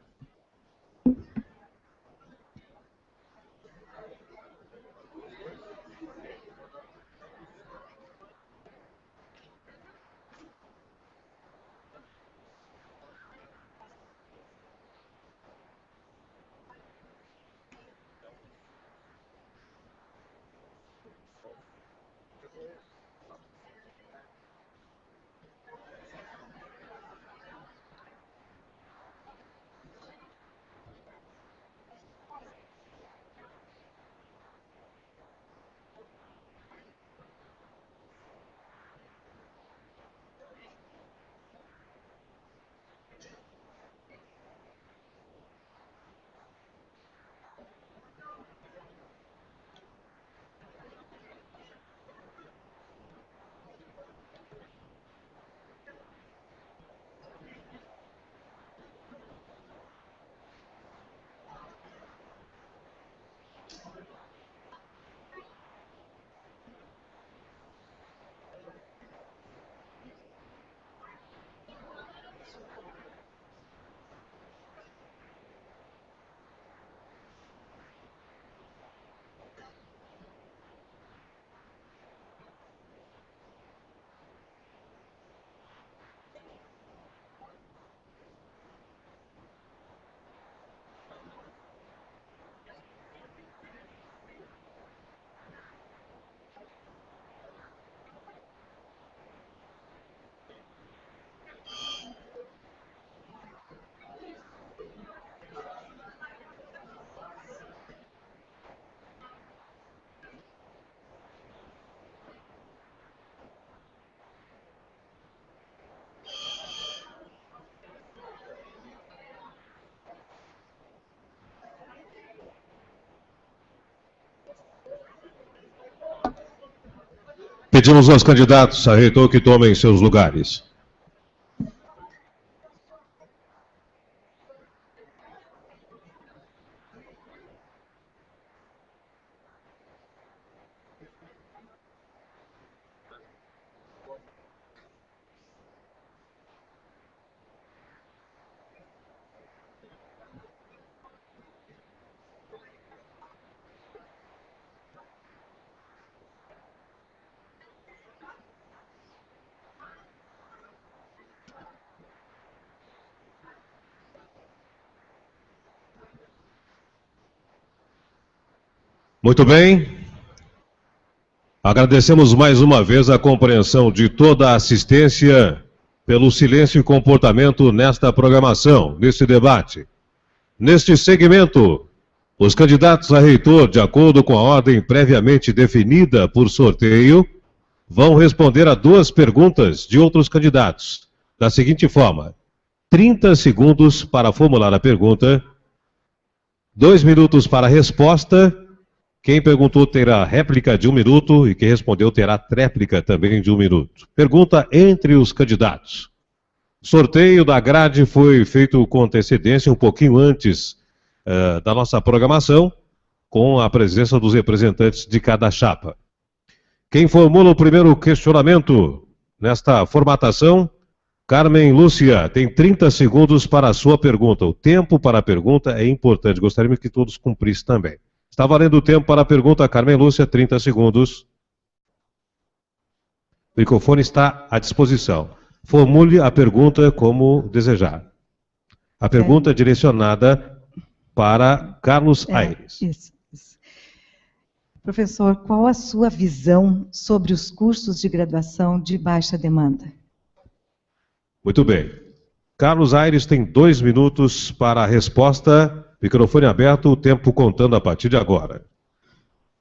Pedimos aos candidatos a reitor que tomem seus lugares. Muito bem. Agradecemos mais uma vez a compreensão de toda a assistência pelo silêncio e comportamento nesta programação, neste debate. Neste segmento, os candidatos a reitor, de acordo com a ordem previamente definida por sorteio, vão responder a 2 perguntas de outros candidatos, da seguinte forma: 30 segundos para formular a pergunta, 2 minutos para a resposta. Quem perguntou terá réplica de 1 minuto e quem respondeu terá tréplica também de 1 minuto. Pergunta entre os candidatos. Sorteio da grade foi feito com antecedência, um pouquinho antes da nossa programação, com a presença dos representantes de cada chapa. Quem formula o primeiro questionamento nesta formatação? Carmen Lúcia, tem 30 segundos para a sua pergunta. O tempo para a pergunta é importante, gostaríamos que todos cumprissem também. Está valendo o tempo para a pergunta, Carmen Lúcia, 30 segundos. O microfone está à disposição. Formule a pergunta como desejar. A pergunta é direcionada para Carlos Aires. Isso. Professor, qual a sua visão sobre os cursos de graduação de baixa demanda? Muito bem. Carlos Aires tem 2 minutos para a resposta. Microfone aberto, o tempo contando a partir de agora.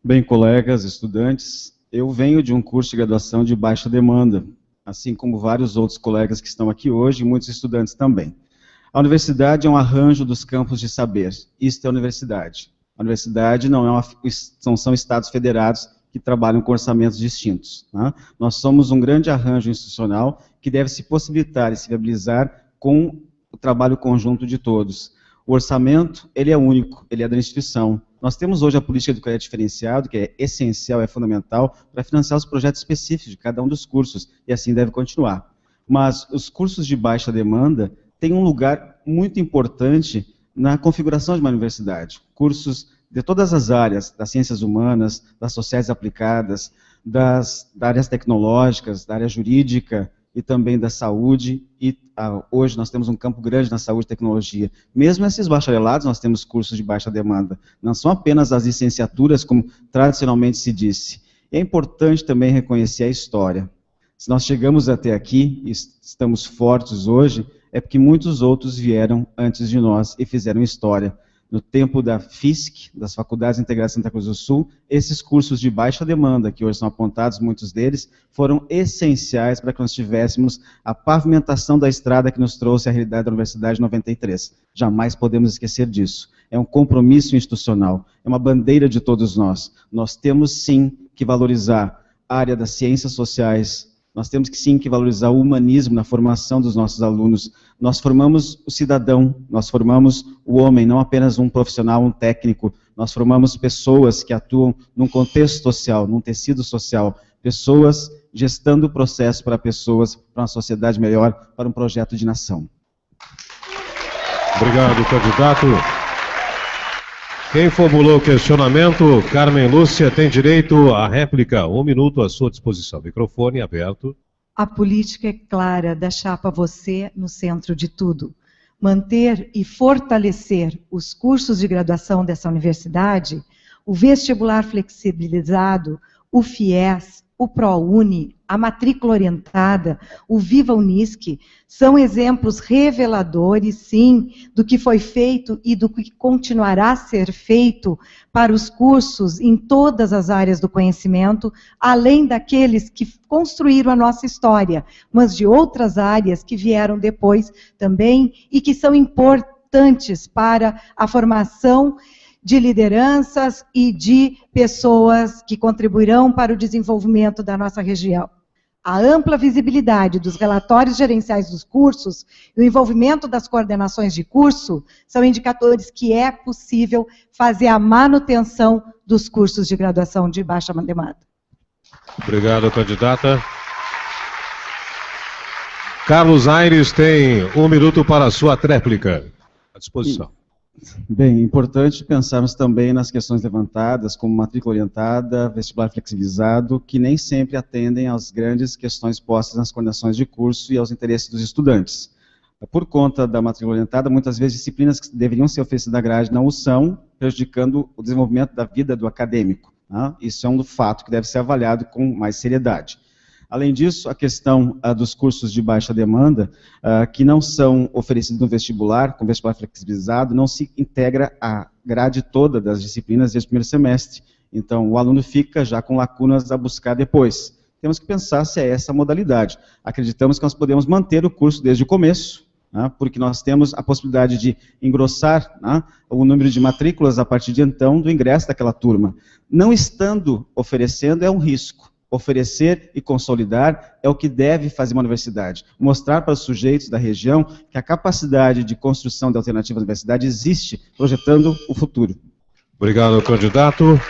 Bem, colegas, estudantes, eu venho de um curso de graduação de baixa demanda, assim como vários outros colegas que estão aqui hoje e muitos estudantes também. A universidade é um arranjo dos campos de saber. Isto é a universidade. A universidade não são estados federados que trabalham com orçamentos distintos. Tá? Nós somos um grande arranjo institucional que deve se possibilitar e se viabilizar com o trabalho conjunto de todos. O orçamento, ele é único, ele é da instituição. Nós temos hoje a política do crédito diferenciado, que é essencial, é fundamental, para financiar os projetos específicos de cada um dos cursos, e assim deve continuar. Mas os cursos de baixa demanda têm um lugar muito importante na configuração de uma universidade. Cursos de todas as áreas, das ciências humanas, das sociais aplicadas, das áreas tecnológicas, da área jurídica e também da saúde, e hoje nós temos um campo grande na saúde e tecnologia. Mesmo esses bacharelados, nós temos cursos de baixa demanda. Não são apenas as licenciaturas, como tradicionalmente se disse. É importante também reconhecer a história. Se nós chegamos até aqui e estamos fortes hoje, é porque muitos outros vieram antes de nós e fizeram história. No tempo da FISC, das Faculdades Integradas de Santa Cruz do Sul, esses cursos de baixa demanda, que hoje são apontados, muitos deles, foram essenciais para que nós tivéssemos a pavimentação da estrada que nos trouxe à realidade da Universidade de 93. Jamais podemos esquecer disso. É um compromisso institucional, é uma bandeira de todos nós. Nós temos sim que valorizar a área das ciências sociais, nós temos que sim que valorizar o humanismo na formação dos nossos alunos. Nós formamos o cidadão, nós formamos o homem, não apenas um profissional, um técnico. Nós formamos pessoas que atuam num contexto social, num tecido social. Pessoas gestando o processo para pessoas, para uma sociedade melhor, para um projeto de nação. Obrigado, candidato. Quem formulou o questionamento, Carmen Lúcia, tem direito à réplica. 1 minuto à sua disposição. Microfone aberto. A política é clara da chapa Você no centro de tudo. Manter e fortalecer os cursos de graduação dessa universidade, o vestibular flexibilizado, o FIES, o ProUni, a matrícula orientada, o Viva Unisc, são exemplos reveladores, sim, do que foi feito e do que continuará a ser feito para os cursos em todas as áreas do conhecimento, além daqueles que construíram a nossa história, mas de outras áreas que vieram depois também e que são importantes para a formação de lideranças e de pessoas que contribuirão para o desenvolvimento da nossa região. A ampla visibilidade dos relatórios gerenciais dos cursos e o envolvimento das coordenações de curso são indicadores que é possível fazer a manutenção dos cursos de graduação de baixa demanda. Obrigado, candidata. Carlos Aires tem 1 minuto para a sua tréplica. À disposição. Bem, importante pensarmos também nas questões levantadas, como matrícula orientada, vestibular flexibilizado, que nem sempre atendem às grandes questões postas nas coordenações de curso e aos interesses dos estudantes. Por conta da matrícula orientada, muitas vezes disciplinas que deveriam ser oferecidas na grade não o são, prejudicando o desenvolvimento da vida do acadêmico. Tá? Isso é um fato que deve ser avaliado com mais seriedade. Além disso, a questão dos cursos de baixa demanda, que não são oferecidos no vestibular, com vestibular flexibilizado, não se integra a grade toda das disciplinas desde o primeiro semestre. Então, o aluno fica já com lacunas a buscar depois. temos que pensar se é essa a modalidade. Acreditamos que nós podemos manter o curso desde o começo, né, porque nós temos a possibilidade de engrossar, né, o número de matrículas a partir de então do ingresso daquela turma. Não estando oferecendo é um risco. Oferecer e consolidar é o que deve fazer uma universidade. Mostrar para os sujeitos da região que a capacidade de construção de alternativa à universidade existe, projetando o futuro. Obrigado, candidato.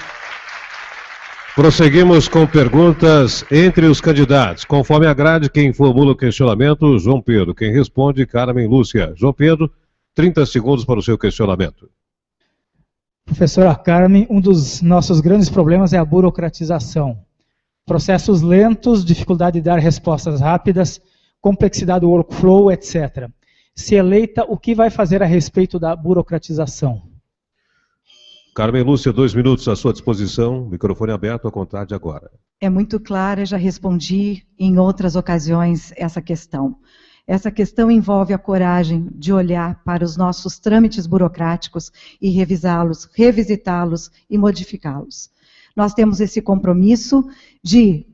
Prosseguimos com perguntas entre os candidatos. Conforme a grade, quem formula o questionamento, João Pedro. Quem responde, Carmen Lúcia. João Pedro, 30 segundos para o seu questionamento. Professora Carmen, um dos nossos grandes problemas é a burocratização. Processos lentos, dificuldade de dar respostas rápidas, complexidade do workflow, etc. Se eleita, o que vai fazer a respeito da burocratização? Carmen Lúcia, 2 minutos à sua disposição. Microfone aberto, a contar de agora. É muito clara, já respondi em outras ocasiões essa questão. Essa questão envolve a coragem de olhar para os nossos trâmites burocráticos e revisá-los, revisitá-los e modificá-los. Nós temos esse compromisso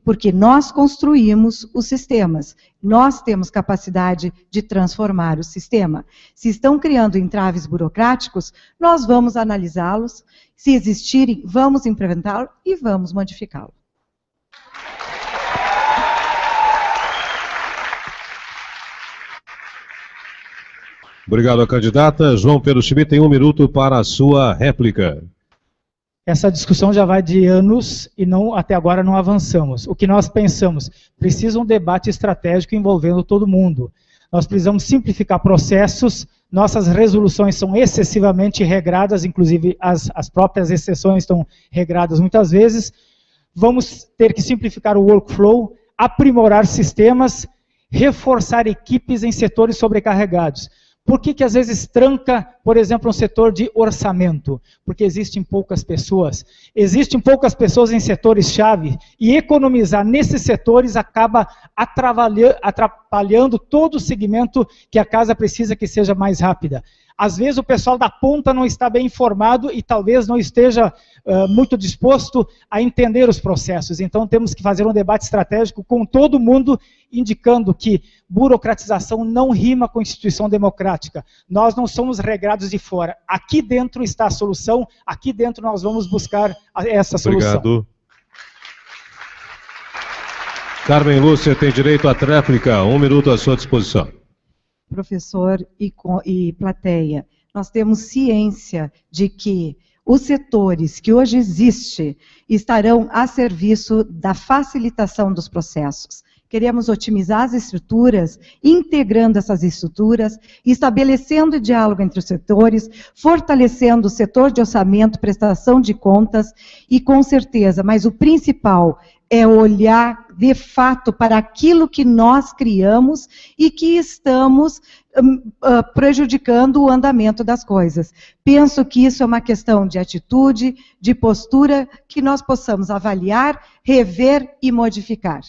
porque nós construímos os sistemas, nós temos capacidade de transformar o sistema. Se estão criando entraves burocráticos, nós vamos analisá-los, se existirem, vamos implementá-los e vamos modificá-los. Obrigado, candidata. João Pedro Schmidt tem 1 minuto para a sua réplica. Essa discussão já vai de anos e até agora não avançamos. O que nós pensamos? Precisa um debate estratégico envolvendo todo mundo. Nós precisamos simplificar processos, nossas resoluções são excessivamente regradas, inclusive as próprias exceções estão regradas muitas vezes. Vamos ter que simplificar o workflow, aprimorar sistemas, reforçar equipes em setores sobrecarregados. Por que às vezes tranca, por exemplo, um setor de orçamento? Porque existem poucas pessoas. Existem poucas pessoas em setores-chave e economizar nesses setores acaba atrapalhando todo o segmento que a casa precisa que seja mais rápida. Às vezes o pessoal da ponta não está bem informado e talvez não esteja muito disposto a entender os processos. Então temos que fazer um debate estratégico com todo mundo, indicando que burocratização não rima com instituição democrática. Nós não somos regrados de fora. Aqui dentro está a solução, aqui dentro nós vamos buscar essa solução. Obrigado. Carmen Lúcia tem direito à tréplica. 1 minuto à sua disposição. Professor e plateia, nós temos ciência de que os setores que hoje existem estarão a serviço da facilitação dos processos. Queremos otimizar as estruturas, integrando essas estruturas, estabelecendo diálogo entre os setores, fortalecendo o setor de orçamento, prestação de contas e, com certeza, mas o principal é olhar de fato para aquilo que nós criamos e que estamos prejudicando o andamento das coisas. Penso que isso é uma questão de atitude, de postura, que nós possamos avaliar, rever e modificar.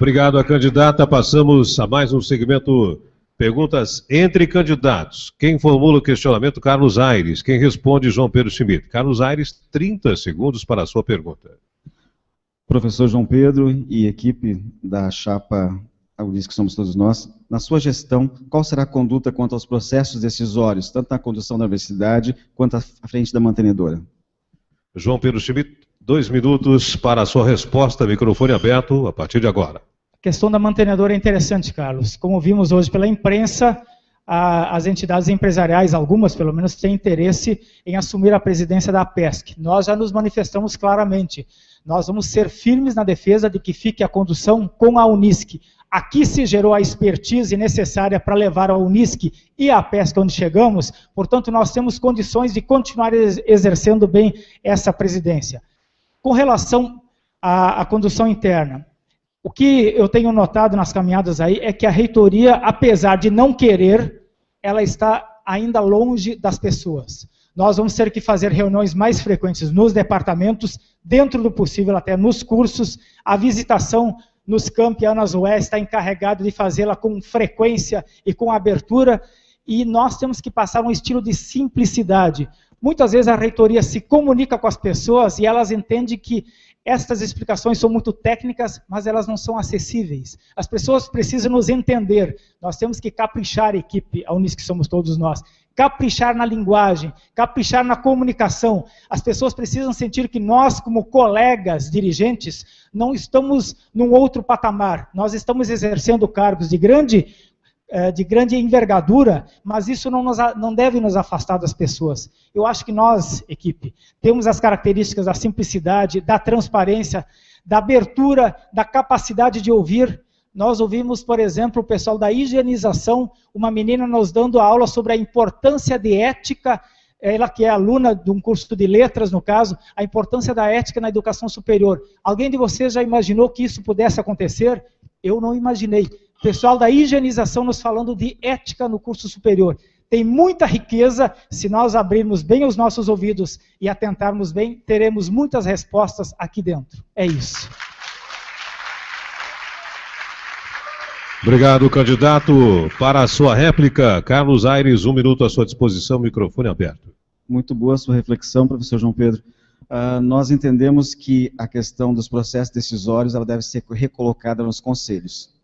Obrigado, a candidata. Passamos a mais um segmento perguntas entre candidatos. Quem formula o questionamento? Carlos Aires. Quem responde? João Pedro Schmidt. Carlos Aires, 30 segundos para a sua pergunta. Professor João Pedro e equipe da chapa Unisc, que somos todos nós, na sua gestão, qual será a conduta quanto aos processos decisórios, tanto na condução da universidade quanto à frente da mantenedora? João Pedro Schmidt, 2 minutos para a sua resposta, microfone aberto a partir de agora. A questão da mantenedora é interessante, Carlos. Como vimos hoje pela imprensa, as entidades empresariais, algumas pelo menos, têm interesse em assumir a presidência da APESC. Nós já nos manifestamos claramente. Nós vamos ser firmes na defesa de que fique a condução com a Unisc. Aqui se gerou a expertise necessária para levar a Unisc e a APESC onde chegamos, portanto nós temos condições de continuar exercendo bem essa presidência. Com relação à condução interna, o que eu tenho notado nas caminhadas aí é que a reitoria, apesar de não querer, ela está ainda longe das pessoas. Nós vamos ter que fazer reuniões mais frequentes nos departamentos, dentro do possível até nos cursos. A visitação nos campi Anas Oeste está encarregado de fazê-la com frequência e com abertura, e nós temos que passar um estilo de simplicidade. Muitas vezes a reitoria se comunica com as pessoas e elas entendem que estas explicações são muito técnicas, mas elas não são acessíveis. As pessoas precisam nos entender. Nós temos que caprichar, equipe, a Unisc somos todos nós. Caprichar na linguagem, caprichar na comunicação. As pessoas precisam sentir que nós, como colegas dirigentes, não estamos num outro patamar. Nós estamos exercendo cargos de grande envergadura, mas isso não deve nos afastar das pessoas. Eu acho que nós, equipe, temos as características da simplicidade, da transparência, da abertura, da capacidade de ouvir. Nós ouvimos, por exemplo, o pessoal da higienização, uma menina nos dando aula sobre a importância de ética, ela que é aluna de um curso de letras, no caso, a importância da ética na educação superior. Alguém de vocês já imaginou que isso pudesse acontecer? Eu não imaginei. O pessoal da higienização nos falando de ética no curso superior. Tem muita riqueza, se nós abrirmos bem os nossos ouvidos e atentarmos bem, teremos muitas respostas aqui dentro. É isso. Obrigado, candidato. Para a sua réplica, Carlos Aires, 1 minuto à sua disposição, microfone aberto. Muito boa a sua reflexão, professor João Pedro. Nós entendemos que a questão dos processos decisórios ela deve ser recolocada nos conselhos.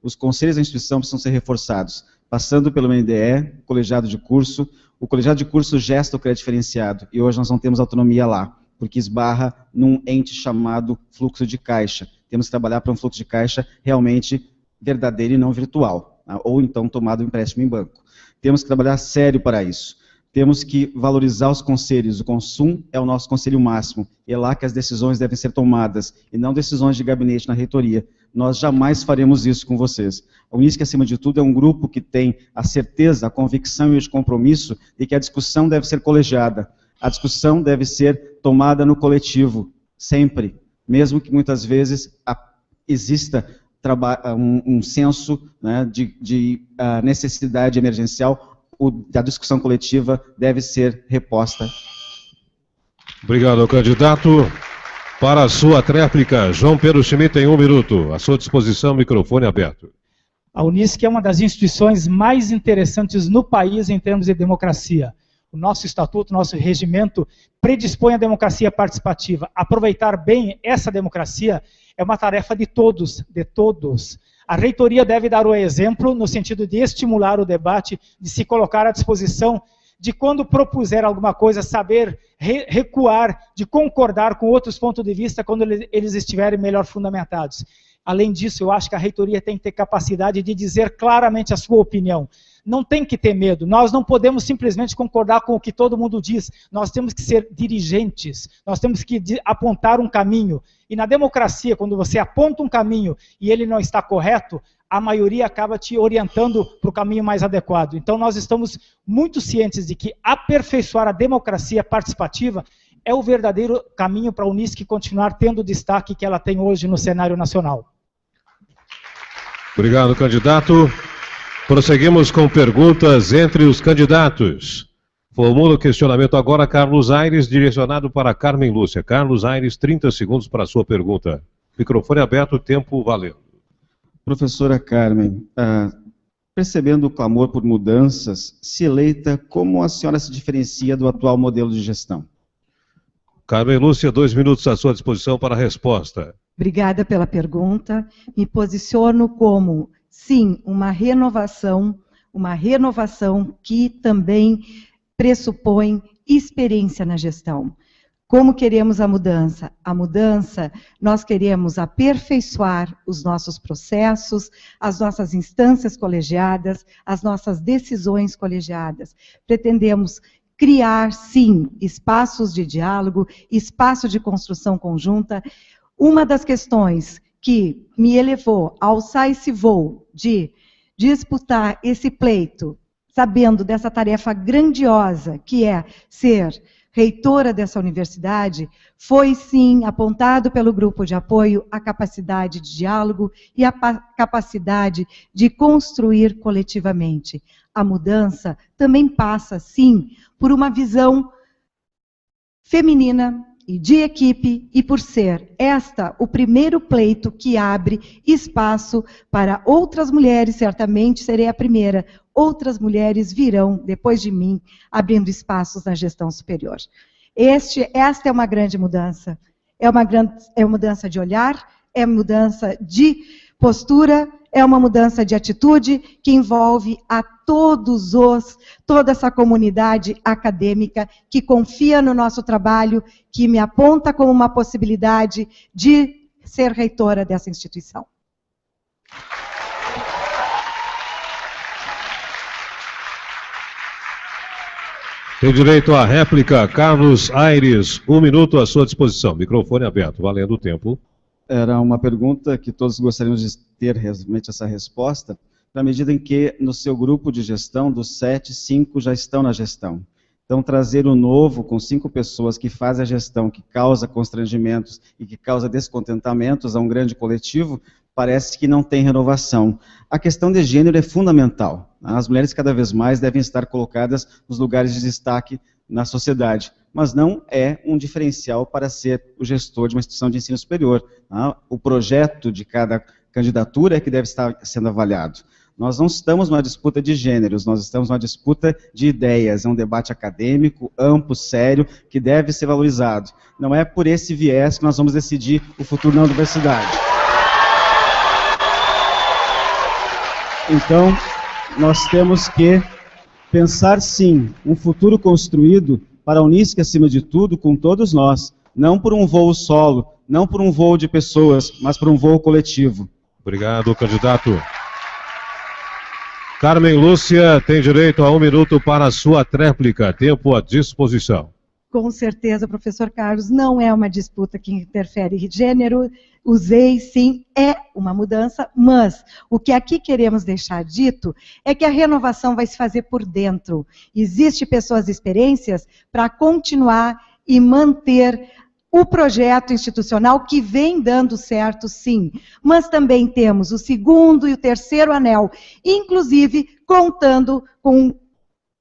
Os conselhos da instituição precisam ser reforçados, passando pelo MNDE, colegiado de curso. O colegiado de curso gesta o crédito diferenciado, e hoje nós não temos autonomia lá, porque esbarra num ente chamado fluxo de caixa. Temos que trabalhar para um fluxo de caixa realmente verdadeiro e não virtual, ou então tomado um empréstimo em banco. Temos que trabalhar sério para isso. Temos que valorizar os conselhos. O Consum é o nosso conselho máximo, e é lá que as decisões devem ser tomadas, e não decisões de gabinete na reitoria. Nós jamais faremos isso com vocês. A Unisc, acima de tudo, é um grupo que tem a certeza, a convicção e o compromisso de que a discussão deve ser colegiada. A discussão deve ser tomada no coletivo, sempre. Mesmo que muitas vezes exista um senso, né, de necessidade emergencial, a discussão coletiva deve ser reposta. Obrigado, candidato. Para a sua tréplica, João Pedro Schmidt tem 1 minuto. À sua disposição, microfone aberto. A Unisc é uma das instituições mais interessantes no país em termos de democracia. O nosso estatuto, nosso regimento predispõe a democracia participativa. Aproveitar bem essa democracia é uma tarefa de todos, de todos. A reitoria deve dar o exemplo no sentido de estimular o debate, de se colocar à disposição, de quando propuser alguma coisa, saber recuar, de concordar com outros pontos de vista quando eles estiverem melhor fundamentados. Além disso, eu acho que a reitoria tem que ter capacidade de dizer claramente a sua opinião. Não tem que ter medo, nós não podemos simplesmente concordar com o que todo mundo diz, nós temos que ser dirigentes, nós temos que apontar um caminho. E na democracia, quando você aponta um caminho e ele não está correto, a maioria acaba te orientando para o caminho mais adequado. Então nós estamos muito cientes de que aperfeiçoar a democracia participativa é o verdadeiro caminho para a Unisc continuar tendo o destaque que ela tem hoje no cenário nacional. Obrigado, candidato. Prosseguimos com perguntas entre os candidatos. Formula o questionamento agora Carlos Aires, direcionado para Carmen Lúcia. Carlos Aires, 30 segundos para a sua pergunta. Microfone aberto, tempo valendo. Professora Carmen, percebendo o clamor por mudanças, se eleita, como a senhora se diferencia do atual modelo de gestão? Carmen Lúcia, 2 minutos à sua disposição para a resposta. Obrigada pela pergunta. Me posiciono como, sim, uma renovação que também pressupõe experiência na gestão. Como queremos a mudança? A mudança, nós queremos aperfeiçoar os nossos processos, as nossas instâncias colegiadas, as nossas decisões colegiadas. Pretendemos criar, sim, espaços de diálogo, espaço de construção conjunta. Uma das questões que me elevou a alçar esse voo de disputar esse pleito, sabendo dessa tarefa grandiosa que é ser reitora dessa universidade, foi sim apontado pelo grupo de apoio a capacidade de diálogo e a capacidade de construir coletivamente. A mudança também passa, sim, por uma visão feminina e de equipe, e por ser esta o primeiro pleito que abre espaço para outras mulheres, certamente serei a primeira, outras mulheres virão depois de mim, abrindo espaços na gestão superior. Esta é uma grande mudança. É uma mudança de olhar, é uma mudança de postura, é uma mudança de atitude que envolve a toda essa comunidade acadêmica que confia no nosso trabalho, que me aponta como uma possibilidade de ser reitora dessa instituição. Tem direito à réplica, Carlos Aires, 1 minuto à sua disposição. Microfone aberto, valendo o tempo. Era uma pergunta que todos gostaríamos de ter realmente essa resposta, na medida em que no seu grupo de gestão, dos 7, 5 já estão na gestão. Então, trazer o novo com 5 pessoas que fazem a gestão, que causa constrangimentos e que causa descontentamentos a um grande coletivo, parece que não tem renovação. A questão de gênero é fundamental. As mulheres cada vez mais devem estar colocadas nos lugares de destaque na sociedade, mas não é um diferencial para ser o gestor de uma instituição de ensino superior. O projeto de cada candidatura é que deve estar sendo avaliado. Nós não estamos numa disputa de gêneros, nós estamos numa disputa de ideias, é um debate acadêmico, amplo, sério, que deve ser valorizado. Não é por esse viés que nós vamos decidir o futuro da universidade. Então, nós temos que pensar, sim, um futuro construído para a Unisc, acima de tudo, com todos nós, não por um voo solo, não por um voo de pessoas, mas por um voo coletivo. Obrigado, candidato. Carmen Lúcia tem direito a 1 minuto para a sua tréplica. Tempo à disposição. Com certeza, professor Carlos, não é uma disputa que interfere em gênero. Usei, sim, é uma mudança, mas o que aqui queremos deixar dito é que a renovação vai se fazer por dentro. Existem pessoas e experiências para continuar e manter o projeto institucional que vem dando certo, sim. Mas também temos o 2º e o 3º anel, inclusive contando com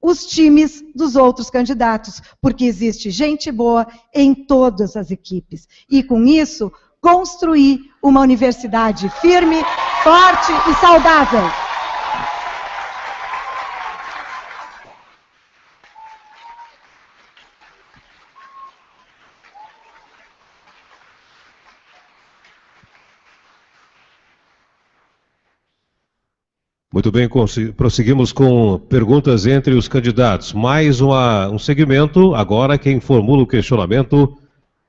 os times dos outros candidatos, porque existe gente boa em todas as equipes. E com isso, construir uma universidade firme, forte e saudável. Muito bem, prosseguimos com perguntas entre os candidatos. Mais um segmento, agora quem formula o questionamento,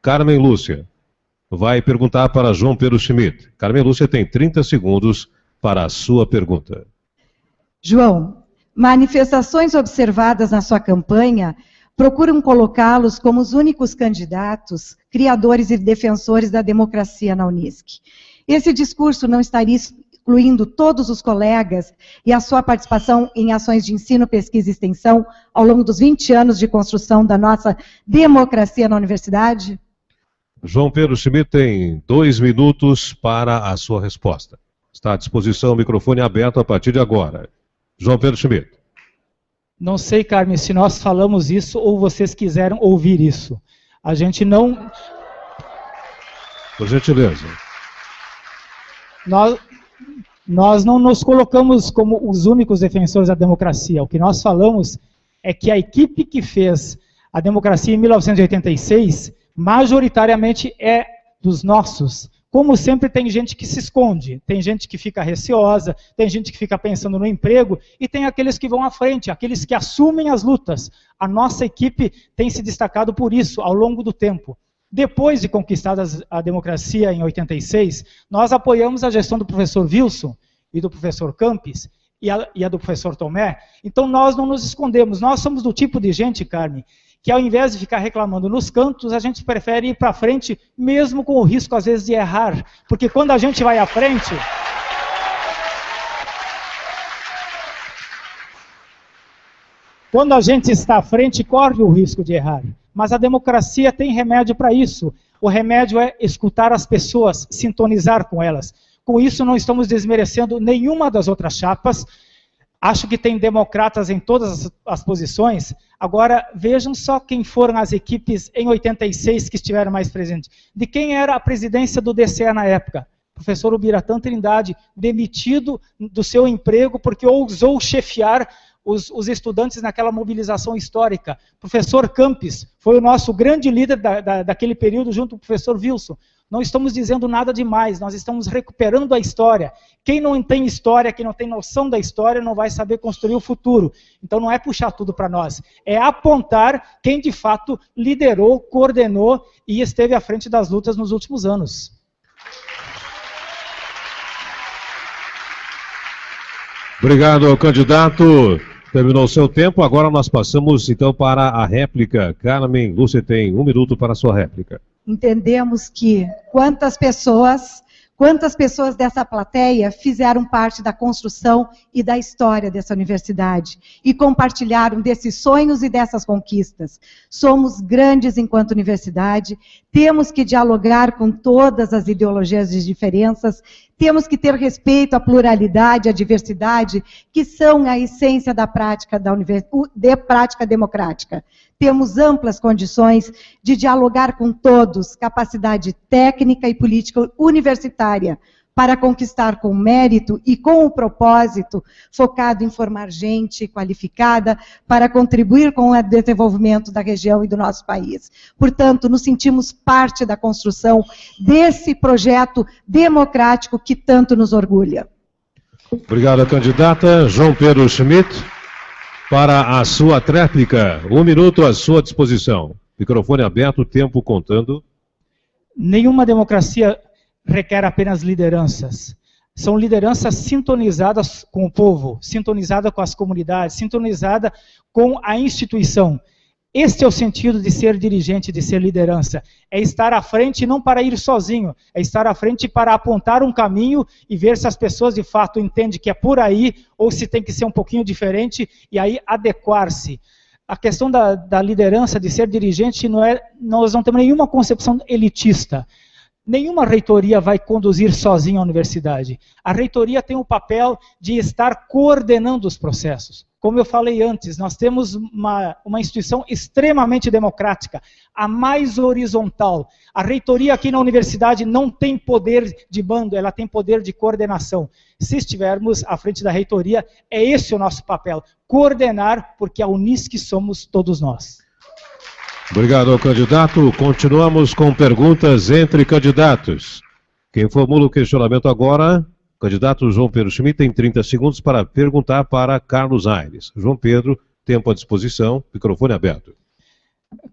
Carmen Lúcia. Vai perguntar para João Pedro Schmidt. Carmen Lúcia tem 30 segundos para a sua pergunta. João, manifestações observadas na sua campanha procuram colocá-los como os únicos candidatos, criadores e defensores da democracia na Unisc. Esse discurso não estaria incluindo todos os colegas e a sua participação em ações de ensino, pesquisa e extensão ao longo dos 20 anos de construção da nossa democracia na universidade? João Pedro Schmidt tem 2 minutos para a sua resposta. Está à disposição, o microfone aberto a partir de agora. João Pedro Schmidt. Não sei, Carmen, se nós falamos isso ou vocês quiseram ouvir isso. A gente não... Por gentileza. Nós não nos colocamos como os únicos defensores da democracia. O que nós falamos é que a equipe que fez a democracia em 1986, majoritariamente é dos nossos. Como sempre, tem gente que se esconde, tem gente que fica receosa, tem gente que fica pensando no emprego, e tem aqueles que vão à frente, aqueles que assumem as lutas. A nossa equipe tem se destacado por isso ao longo do tempo. Depois de conquistada a democracia em 86, nós apoiamos a gestão do professor Wilson e do professor Campes e a do professor Tomé. Então nós não nos escondemos, nós somos do tipo de gente, Carmen, que ao invés de ficar reclamando nos cantos, a gente prefere ir para frente, mesmo com o risco às vezes de errar. Porque quando a gente vai à frente... Quando a gente está à frente, corre o risco de errar. Mas a democracia tem remédio para isso. O remédio é escutar as pessoas, sintonizar com elas. Com isso, não estamos desmerecendo nenhuma das outras chapas. Acho que tem democratas em todas as posições. Agora, vejam só quem foram as equipes em 86 que estiveram mais presentes. De quem era a presidência do DCE na época? Professor Ubiratã Trindade, demitido do seu emprego porque ousou chefiar os estudantes naquela mobilização histórica. Professor Campes foi o nosso grande líder daquele período, junto com o professor Wilson. Não estamos dizendo nada demais, nós estamos recuperando a história. Quem não tem história, quem não tem noção da história, não vai saber construir o futuro. Então não é puxar tudo para nós, é apontar quem de fato liderou, coordenou e esteve à frente das lutas nos últimos anos. Obrigado, candidato. Terminou o seu tempo, agora nós passamos então para a réplica. Carmen Lúcia tem 1 minuto para a sua réplica. Entendemos que quantas pessoas dessa plateia fizeram parte da construção e da história dessa universidade e compartilharam desses sonhos e dessas conquistas. Somos grandes enquanto universidade, temos que dialogar com todas as ideologias e diferenças, temos que ter respeito à pluralidade, à diversidade, que são a essência da prática prática democrática. Temos amplas condições de dialogar com todos, capacidade técnica e política universitária, para conquistar com mérito e com o propósito focado em formar gente qualificada para contribuir com o desenvolvimento da região e do nosso país. Portanto, nos sentimos parte da construção desse projeto democrático que tanto nos orgulha. Obrigado, candidata. João Pedro Schmidt, para a sua tréplica. 1 minuto à sua disposição. Microfone aberto, tempo contando. Nenhuma democracia requer apenas lideranças. São lideranças sintonizadas com o povo, sintonizadas com as comunidades, sintonizadas com a instituição. Este é o sentido de ser dirigente, de ser liderança. É estar à frente não para ir sozinho, é estar à frente para apontar um caminho e ver se as pessoas de fato entendem que é por aí ou se tem que ser um pouquinho diferente e aí adequar-se. A questão da liderança, de ser dirigente, nós não temos nenhuma concepção elitista. Nenhuma reitoria vai conduzir sozinha a universidade. A reitoria tem o papel de estar coordenando os processos. Como eu falei antes, nós temos uma instituição extremamente democrática, a mais horizontal. A reitoria aqui na universidade não tem poder de mando, ela tem poder de coordenação. Se estivermos à frente da reitoria, é esse o nosso papel, coordenar, porque a Unisc somos todos nós. Obrigado, candidato. Continuamos com perguntas entre candidatos. Quem formula o questionamento agora, candidato João Pedro Schmidt, tem 30 segundos para perguntar para Carlos Aires. João Pedro, tempo à disposição, microfone aberto.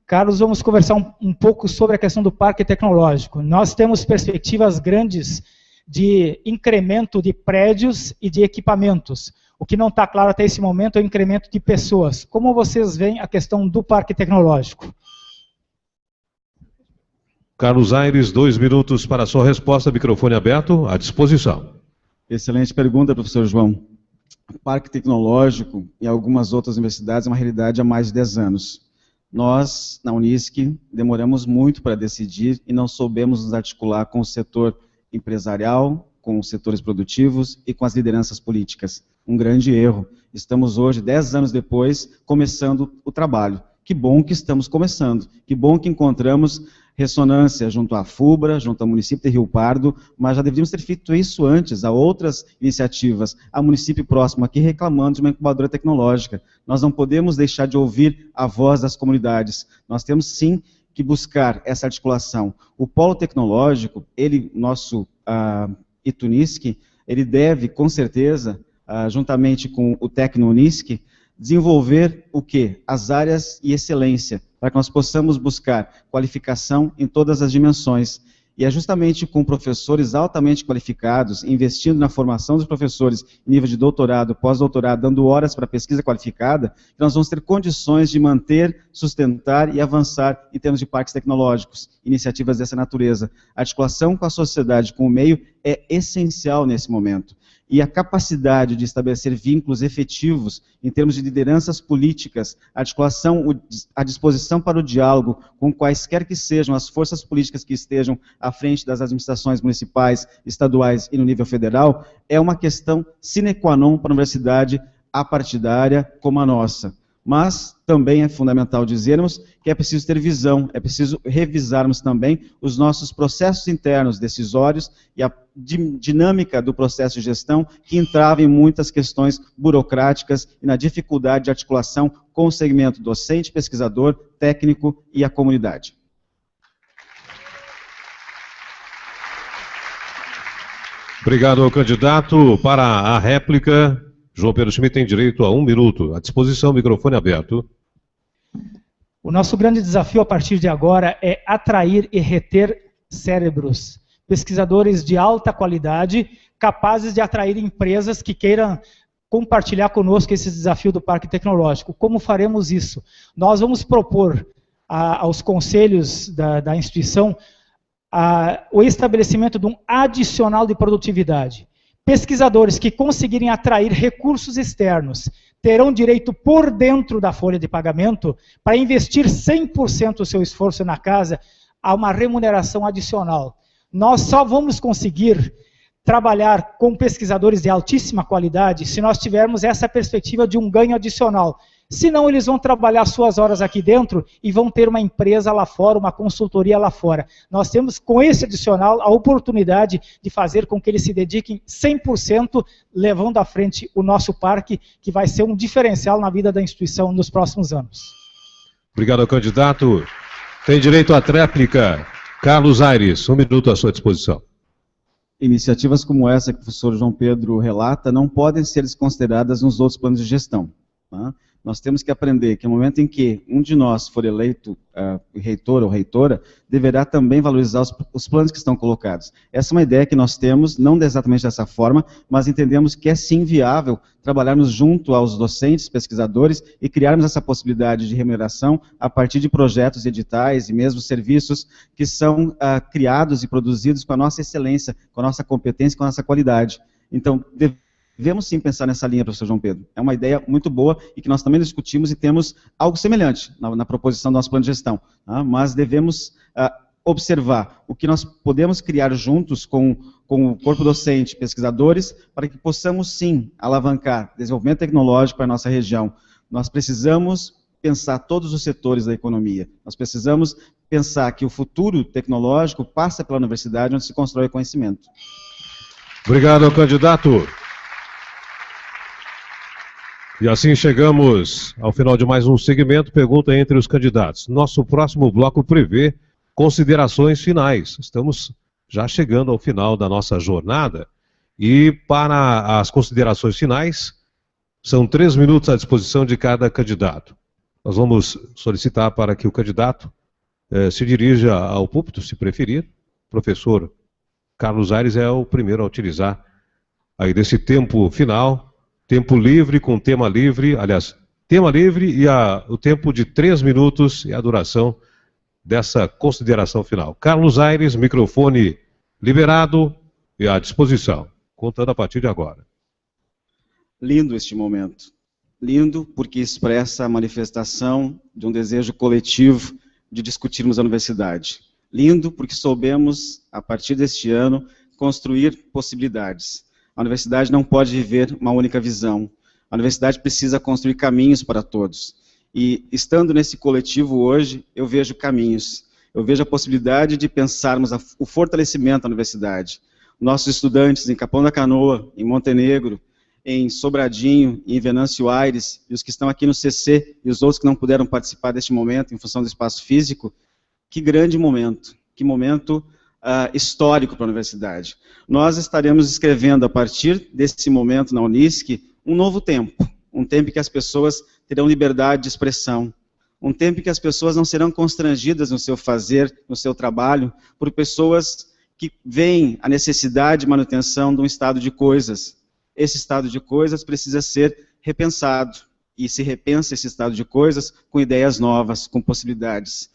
Carlos, vamos conversar um pouco sobre a questão do parque tecnológico. Nós temos perspectivas grandes de incremento de prédios e de equipamentos. O que não está claro até esse momento é o incremento de pessoas. Como vocês veem a questão do parque tecnológico? Carlos Aires, 2 minutos para a sua resposta, microfone aberto, à disposição. Excelente pergunta, professor João. O parque tecnológico e algumas outras universidades é uma realidade há mais de 10 anos. Nós, na Unisc, demoramos muito para decidir e não soubemos nos articular com o setor empresarial, com os setores produtivos e com as lideranças políticas. Um grande erro. Estamos hoje, 10 anos depois, começando o trabalho. Que bom que estamos começando. Que bom que encontramos ressonância junto à FUBRA, junto ao município de Rio Pardo, mas já deveríamos ter feito isso antes, há outras iniciativas, há município próximo aqui reclamando de uma incubadora tecnológica. Nós não podemos deixar de ouvir a voz das comunidades. Nós temos sim que buscar essa articulação. O polo tecnológico, nosso ITUNISC, ele deve, com certeza, juntamente com o Tecno-Unisc, desenvolver o quê? As áreas e excelência, para que nós possamos buscar qualificação em todas as dimensões. E é justamente com professores altamente qualificados, investindo na formação dos professores em nível de doutorado, pós-doutorado, dando horas para pesquisa qualificada, que nós vamos ter condições de manter, sustentar e avançar em termos de parques tecnológicos, iniciativas dessa natureza. A articulação com a sociedade, com o meio, é essencial nesse momento. E a capacidade de estabelecer vínculos efetivos em termos de lideranças políticas, a articulação, a disposição para o diálogo com quaisquer que sejam as forças políticas que estejam à frente das administrações municipais, estaduais e no nível federal, é uma questão sine qua non para a universidade apartidária como a nossa. Mas também é fundamental dizermos que é preciso ter visão, é preciso revisarmos também os nossos processos internos decisórios e a dinâmica do processo de gestão que entrava em muitas questões burocráticas e na dificuldade de articulação com o segmento docente, pesquisador, técnico e a comunidade. Obrigado ao candidato. Para a réplica, João Pedro Schmidt tem direito a 1 minuto. À disposição, microfone aberto. O nosso grande desafio a partir de agora é atrair e reter cérebros, pesquisadores de alta qualidade, capazes de atrair empresas que queiram compartilhar conosco esse desafio do Parque Tecnológico. Como faremos isso? Nós vamos propor aos conselhos da instituição o estabelecimento de um adicional de produtividade. Pesquisadores que conseguirem atrair recursos externos terão direito, por dentro da folha de pagamento, para investir 100% do seu esforço na casa, a uma remuneração adicional. Nós só vamos conseguir trabalhar com pesquisadores de altíssima qualidade se nós tivermos essa perspectiva de um ganho adicional. Senão, eles vão trabalhar suas horas aqui dentro e vão ter uma empresa lá fora, uma consultoria lá fora. Nós temos, com esse adicional, a oportunidade de fazer com que eles se dediquem 100%, levando à frente o nosso parque, que vai ser um diferencial na vida da instituição nos próximos anos. Obrigado ao candidato. Tem direito à tréplica. Carlos Aires, 1 minuto à sua disposição. Iniciativas como essa que o professor João Pedro relata não podem ser desconsideradas nos outros planos de gestão. Tá? Nós temos que aprender que no momento em que um de nós for eleito reitor ou reitora, deverá também valorizar os planos que estão colocados. Essa é uma ideia que nós temos, não exatamente dessa forma, mas entendemos que é sim viável trabalharmos junto aos docentes, pesquisadores e criarmos essa possibilidade de remuneração a partir de projetos editais e mesmo serviços que são criados e produzidos com a nossa excelência, com a nossa competência, com a nossa qualidade. Então, devemos sim pensar nessa linha, professor João Pedro. É uma ideia muito boa e que nós também discutimos e temos algo semelhante na proposição do nosso plano de gestão. Tá? Mas devemos observar o que nós podemos criar juntos com o corpo docente, pesquisadores, para que possamos sim alavancar desenvolvimento tecnológico para a nossa região. Nós precisamos pensar todos os setores da economia. Nós precisamos pensar que o futuro tecnológico passa pela universidade, onde se constrói o conhecimento. Obrigado ao candidato. E assim chegamos ao final de mais um segmento, pergunta entre os candidatos. Nosso próximo bloco prevê considerações finais. Estamos já chegando ao final da nossa jornada. E para as considerações finais, são 3 minutos à disposição de cada candidato. Nós vamos solicitar para que o candidato se dirija ao púlpito, se preferir. O professor Carlos Aires é o primeiro a utilizar aí desse tempo final. Tempo livre com tema livre, aliás, tema livre e o tempo de 3 minutos e a duração dessa consideração final. Carlos Aires, microfone liberado e à disposição, contando a partir de agora. Lindo este momento. Lindo porque expressa a manifestação de um desejo coletivo de discutirmos a universidade. Lindo porque soubemos, a partir deste ano, construir possibilidades. A universidade não pode viver uma única visão. A universidade precisa construir caminhos para todos. E, estando nesse coletivo hoje, eu vejo caminhos. Eu vejo a possibilidade de pensarmos o fortalecimento da universidade. Nossos estudantes em Capão da Canoa, em Montenegro, em Sobradinho, em Venâncio Aires, e os que estão aqui no CC, e os outros que não puderam participar deste momento em função do espaço físico, que grande momento. Que momento histórico para a universidade. Nós estaremos escrevendo, a partir desse momento na Unisc, um novo tempo. Um tempo em que as pessoas terão liberdade de expressão. Um tempo em que as pessoas não serão constrangidas no seu fazer, no seu trabalho, por pessoas que veem a necessidade de manutenção de um estado de coisas. Esse estado de coisas precisa ser repensado. E se repensa esse estado de coisas com ideias novas, com possibilidades.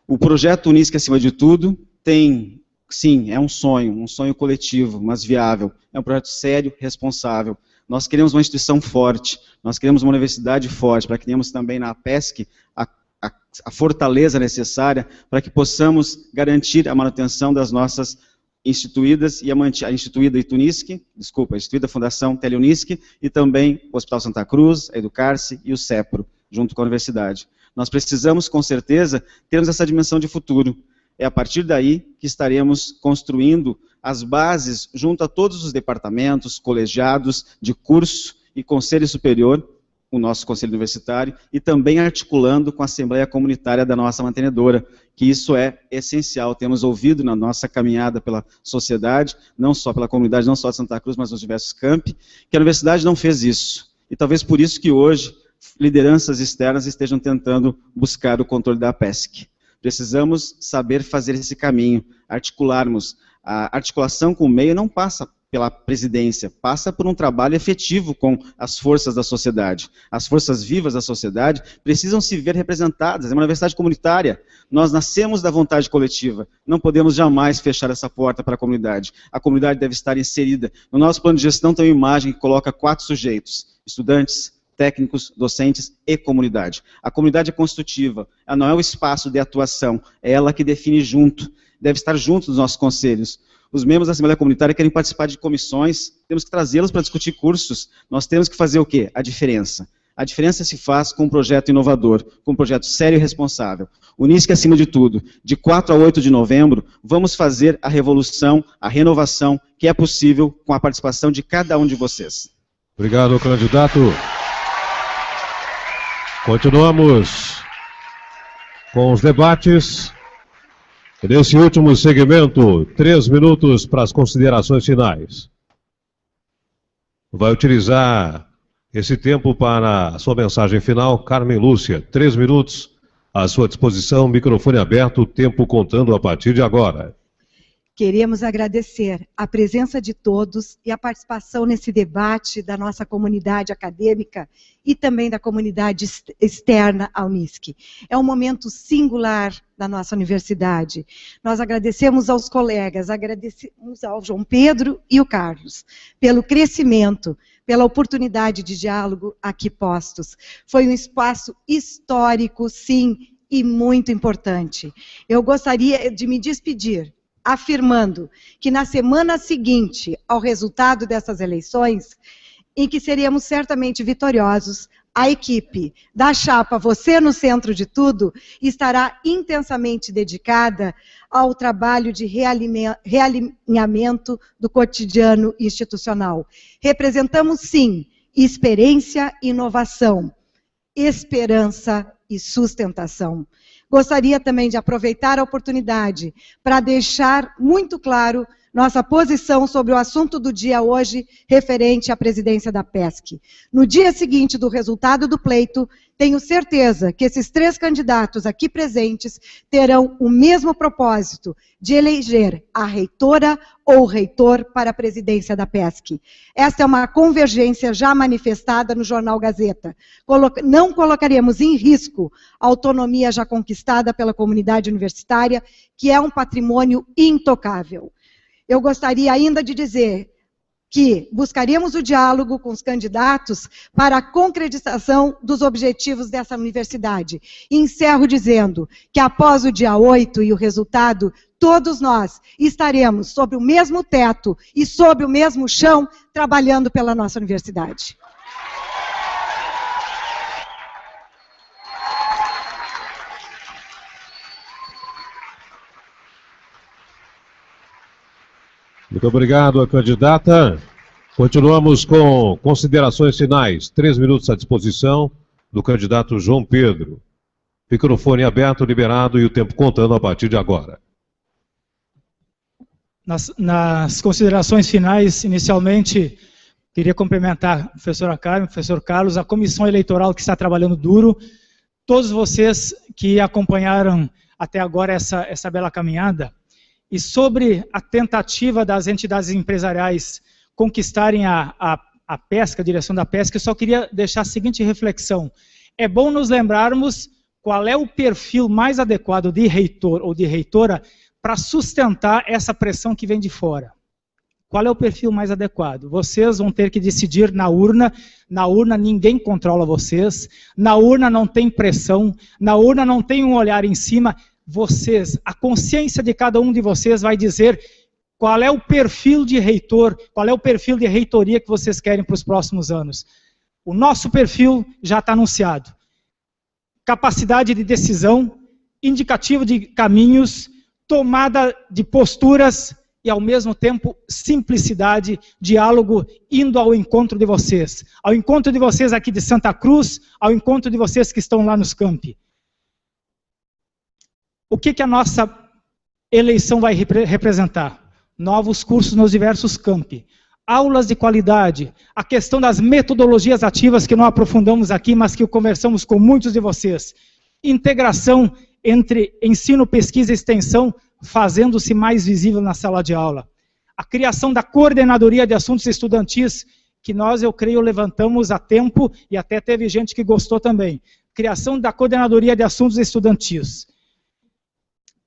O projeto Unisc, acima de tudo, tem... Sim, é um sonho coletivo, mas viável. É um projeto sério, responsável. Nós queremos uma instituição forte, nós queremos uma universidade forte, para que tenhamos também na APESC a fortaleza necessária para que possamos garantir a manutenção das nossas instituídas, e a instituída Itunisc, desculpa, a instituída Fundação Teleunisc, e também o Hospital Santa Cruz, a Educar-se e o CEPRO, junto com a universidade. Nós precisamos, com certeza, termos essa dimensão de futuro. É a partir daí que estaremos construindo as bases junto a todos os departamentos, colegiados de curso e conselho superior, o nosso conselho universitário, e também articulando com a Assembleia Comunitária da nossa mantenedora, que isso é essencial. Temos ouvido na nossa caminhada pela sociedade, não só pela comunidade, não só de Santa Cruz, mas nos diversos campi, que a universidade não fez isso. E talvez por isso que hoje lideranças externas estejam tentando buscar o controle da PESC. Precisamos saber fazer esse caminho, articularmos. A articulação com o meio não passa pela presidência, passa por um trabalho efetivo com as forças da sociedade. As forças vivas da sociedade precisam se ver representadas. É uma universidade comunitária. Nós nascemos da vontade coletiva. Não podemos jamais fechar essa porta para a comunidade. A comunidade deve estar inserida. No nosso plano de gestão tem uma imagem que coloca 4 sujeitos: estudantes, técnicos, docentes e comunidade. A comunidade é constitutiva, ela não é o espaço de atuação, é ela que define junto, deve estar junto dos nossos conselhos. Os membros da Assembleia Comunitária querem participar de comissões, temos que trazê-los para discutir cursos, nós temos que fazer o quê? A diferença. A diferença se faz com um projeto inovador, com um projeto sério e responsável. Unisc acima de tudo. De 4 a 8 de novembro, vamos fazer a revolução, a renovação, que é possível com a participação de cada um de vocês. Obrigado, candidato. Continuamos com os debates. Nesse último segmento, 3 minutos para as considerações finais. Vai utilizar esse tempo para a sua mensagem final, Carmen Lúcia. 3 minutos à sua disposição, microfone aberto, tempo contando a partir de agora. Queremos agradecer a presença de todos e a participação nesse debate da nossa comunidade acadêmica e também da comunidade externa à Unisc. É um momento singular da nossa universidade. Nós agradecemos aos colegas, agradecemos ao João Pedro e o Carlos pelo crescimento, pela oportunidade de diálogo aqui postos. Foi um espaço histórico, sim, e muito importante. Eu gostaria de me despedir afirmando que na semana seguinte ao resultado dessas eleições, em que seríamos certamente vitoriosos, a equipe da chapa Você no Centro de Tudo estará intensamente dedicada ao trabalho de realinhamento do cotidiano institucional. Representamos, sim, experiência e inovação, esperança e sustentação. Gostaria também de aproveitar a oportunidade para deixar muito claro nossa posição sobre o assunto do dia hoje, referente à presidência da PESC. No dia seguinte do resultado do pleito, tenho certeza que esses 3 candidatos aqui presentes terão o mesmo propósito de eleger a reitora ou reitor para a presidência da PESC. Esta é uma convergência já manifestada no jornal Gazeta. Não colocaremos em risco a autonomia já conquistada pela comunidade universitária, que é um patrimônio intocável. Eu gostaria ainda de dizer que buscaremos o diálogo com os candidatos para a concretização dos objetivos dessa universidade. E encerro dizendo que após o dia 8 e o resultado, todos nós estaremos sob o mesmo teto e sob o mesmo chão, trabalhando pela nossa universidade. Muito obrigado, candidata. Continuamos com considerações finais. 3 minutos à disposição do candidato João Pedro. Microfone aberto, liberado e o tempo contando a partir de agora. Nas considerações finais, inicialmente, queria cumprimentar a professora Carmen, o professor Carlos, a comissão eleitoral que está trabalhando duro, todos vocês que acompanharam até agora essa bela caminhada. E sobre a tentativa das entidades empresariais conquistarem a PESC, a direção da PESC, eu só queria deixar a seguinte reflexão. É bom nos lembrarmos qual é o perfil mais adequado de reitor ou de reitora para sustentar essa pressão que vem de fora. Qual é o perfil mais adequado? Vocês vão ter que decidir na urna ninguém controla vocês, na urna não tem pressão, na urna não tem um olhar em cima. Vocês, a consciência de cada um de vocês vai dizer Qual é o perfil de reitor, qual é o perfil de reitoria que vocês querem para os próximos anos? O nosso perfil já está anunciado. Capacidade de decisão, indicativo de caminhos, tomada de posturas e, ao mesmo tempo, simplicidade, diálogo, indo ao encontro de vocês. Ao encontro de vocês aqui de Santa Cruz, ao encontro de vocês que estão lá nos campi. O que a nossa eleição vai representar? Novos cursos nos diversos campi. Aulas de qualidade, a questão das metodologias ativas que não aprofundamos aqui, mas que conversamos com muitos de vocês. Integração entre ensino, pesquisa e extensão, fazendo-se mais visível na sala de aula. A criação da Coordenadoria de Assuntos Estudantis, que nós, eu creio, levantamos a tempo e até teve gente que gostou também. Criação da Coordenadoria de Assuntos Estudantis.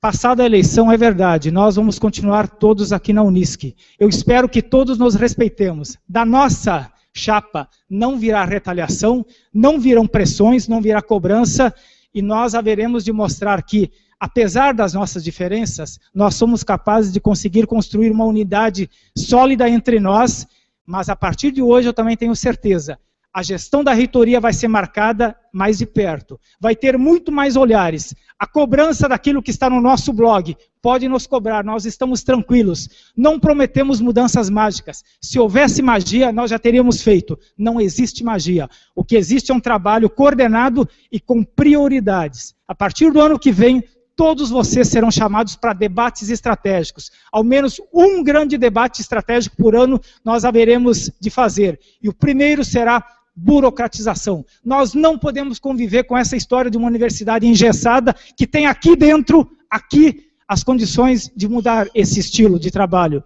Passada a eleição, é verdade, nós vamos continuar todos aqui na Unisc. Eu espero que todos nos respeitemos. Da nossa chapa não virá retaliação, não virão pressões, não virá cobrança, e nós haveremos de mostrar que, apesar das nossas diferenças, nós somos capazes de conseguir construir uma unidade sólida entre nós, mas a partir de hoje eu também tenho certeza, a gestão da reitoria vai ser marcada mais de perto, vai ter muito mais olhares. A cobrança daquilo que está no nosso blog pode nos cobrar, nós estamos tranquilos, não prometemos mudanças mágicas. Se houvesse magia, nós já teríamos feito. Não existe magia. O que existe é um trabalho coordenado e com prioridades. A partir do ano que vem, todos vocês serão chamados para debates estratégicos. Ao menos um grande debate estratégico por ano nós haveremos de fazer. E o primeiro será burocratização. Nós não podemos conviver com essa história de uma universidade engessada que tem aqui dentro, aqui, as condições de mudar esse estilo de trabalho.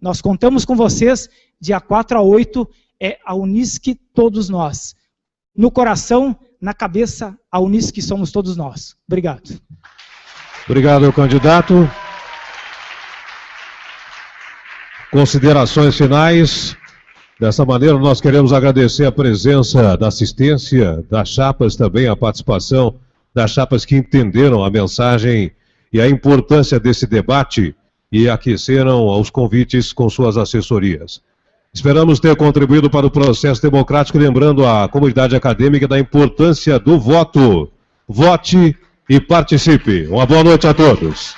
Nós contamos com vocês, dia 4 a 8, é a Unisc todos nós. No coração, na cabeça, a Unisc somos todos nós. Obrigado. Obrigado, candidato. Considerações finais. Dessa maneira, nós queremos agradecer a presença da assistência das chapas, também a participação das chapas que entenderam a mensagem e a importância desse debate e aqueceram aos convites com suas assessorias. Esperamos ter contribuído para o processo democrático, lembrando a comunidade acadêmica da importância do voto. Vote e participe. Uma boa noite a todos.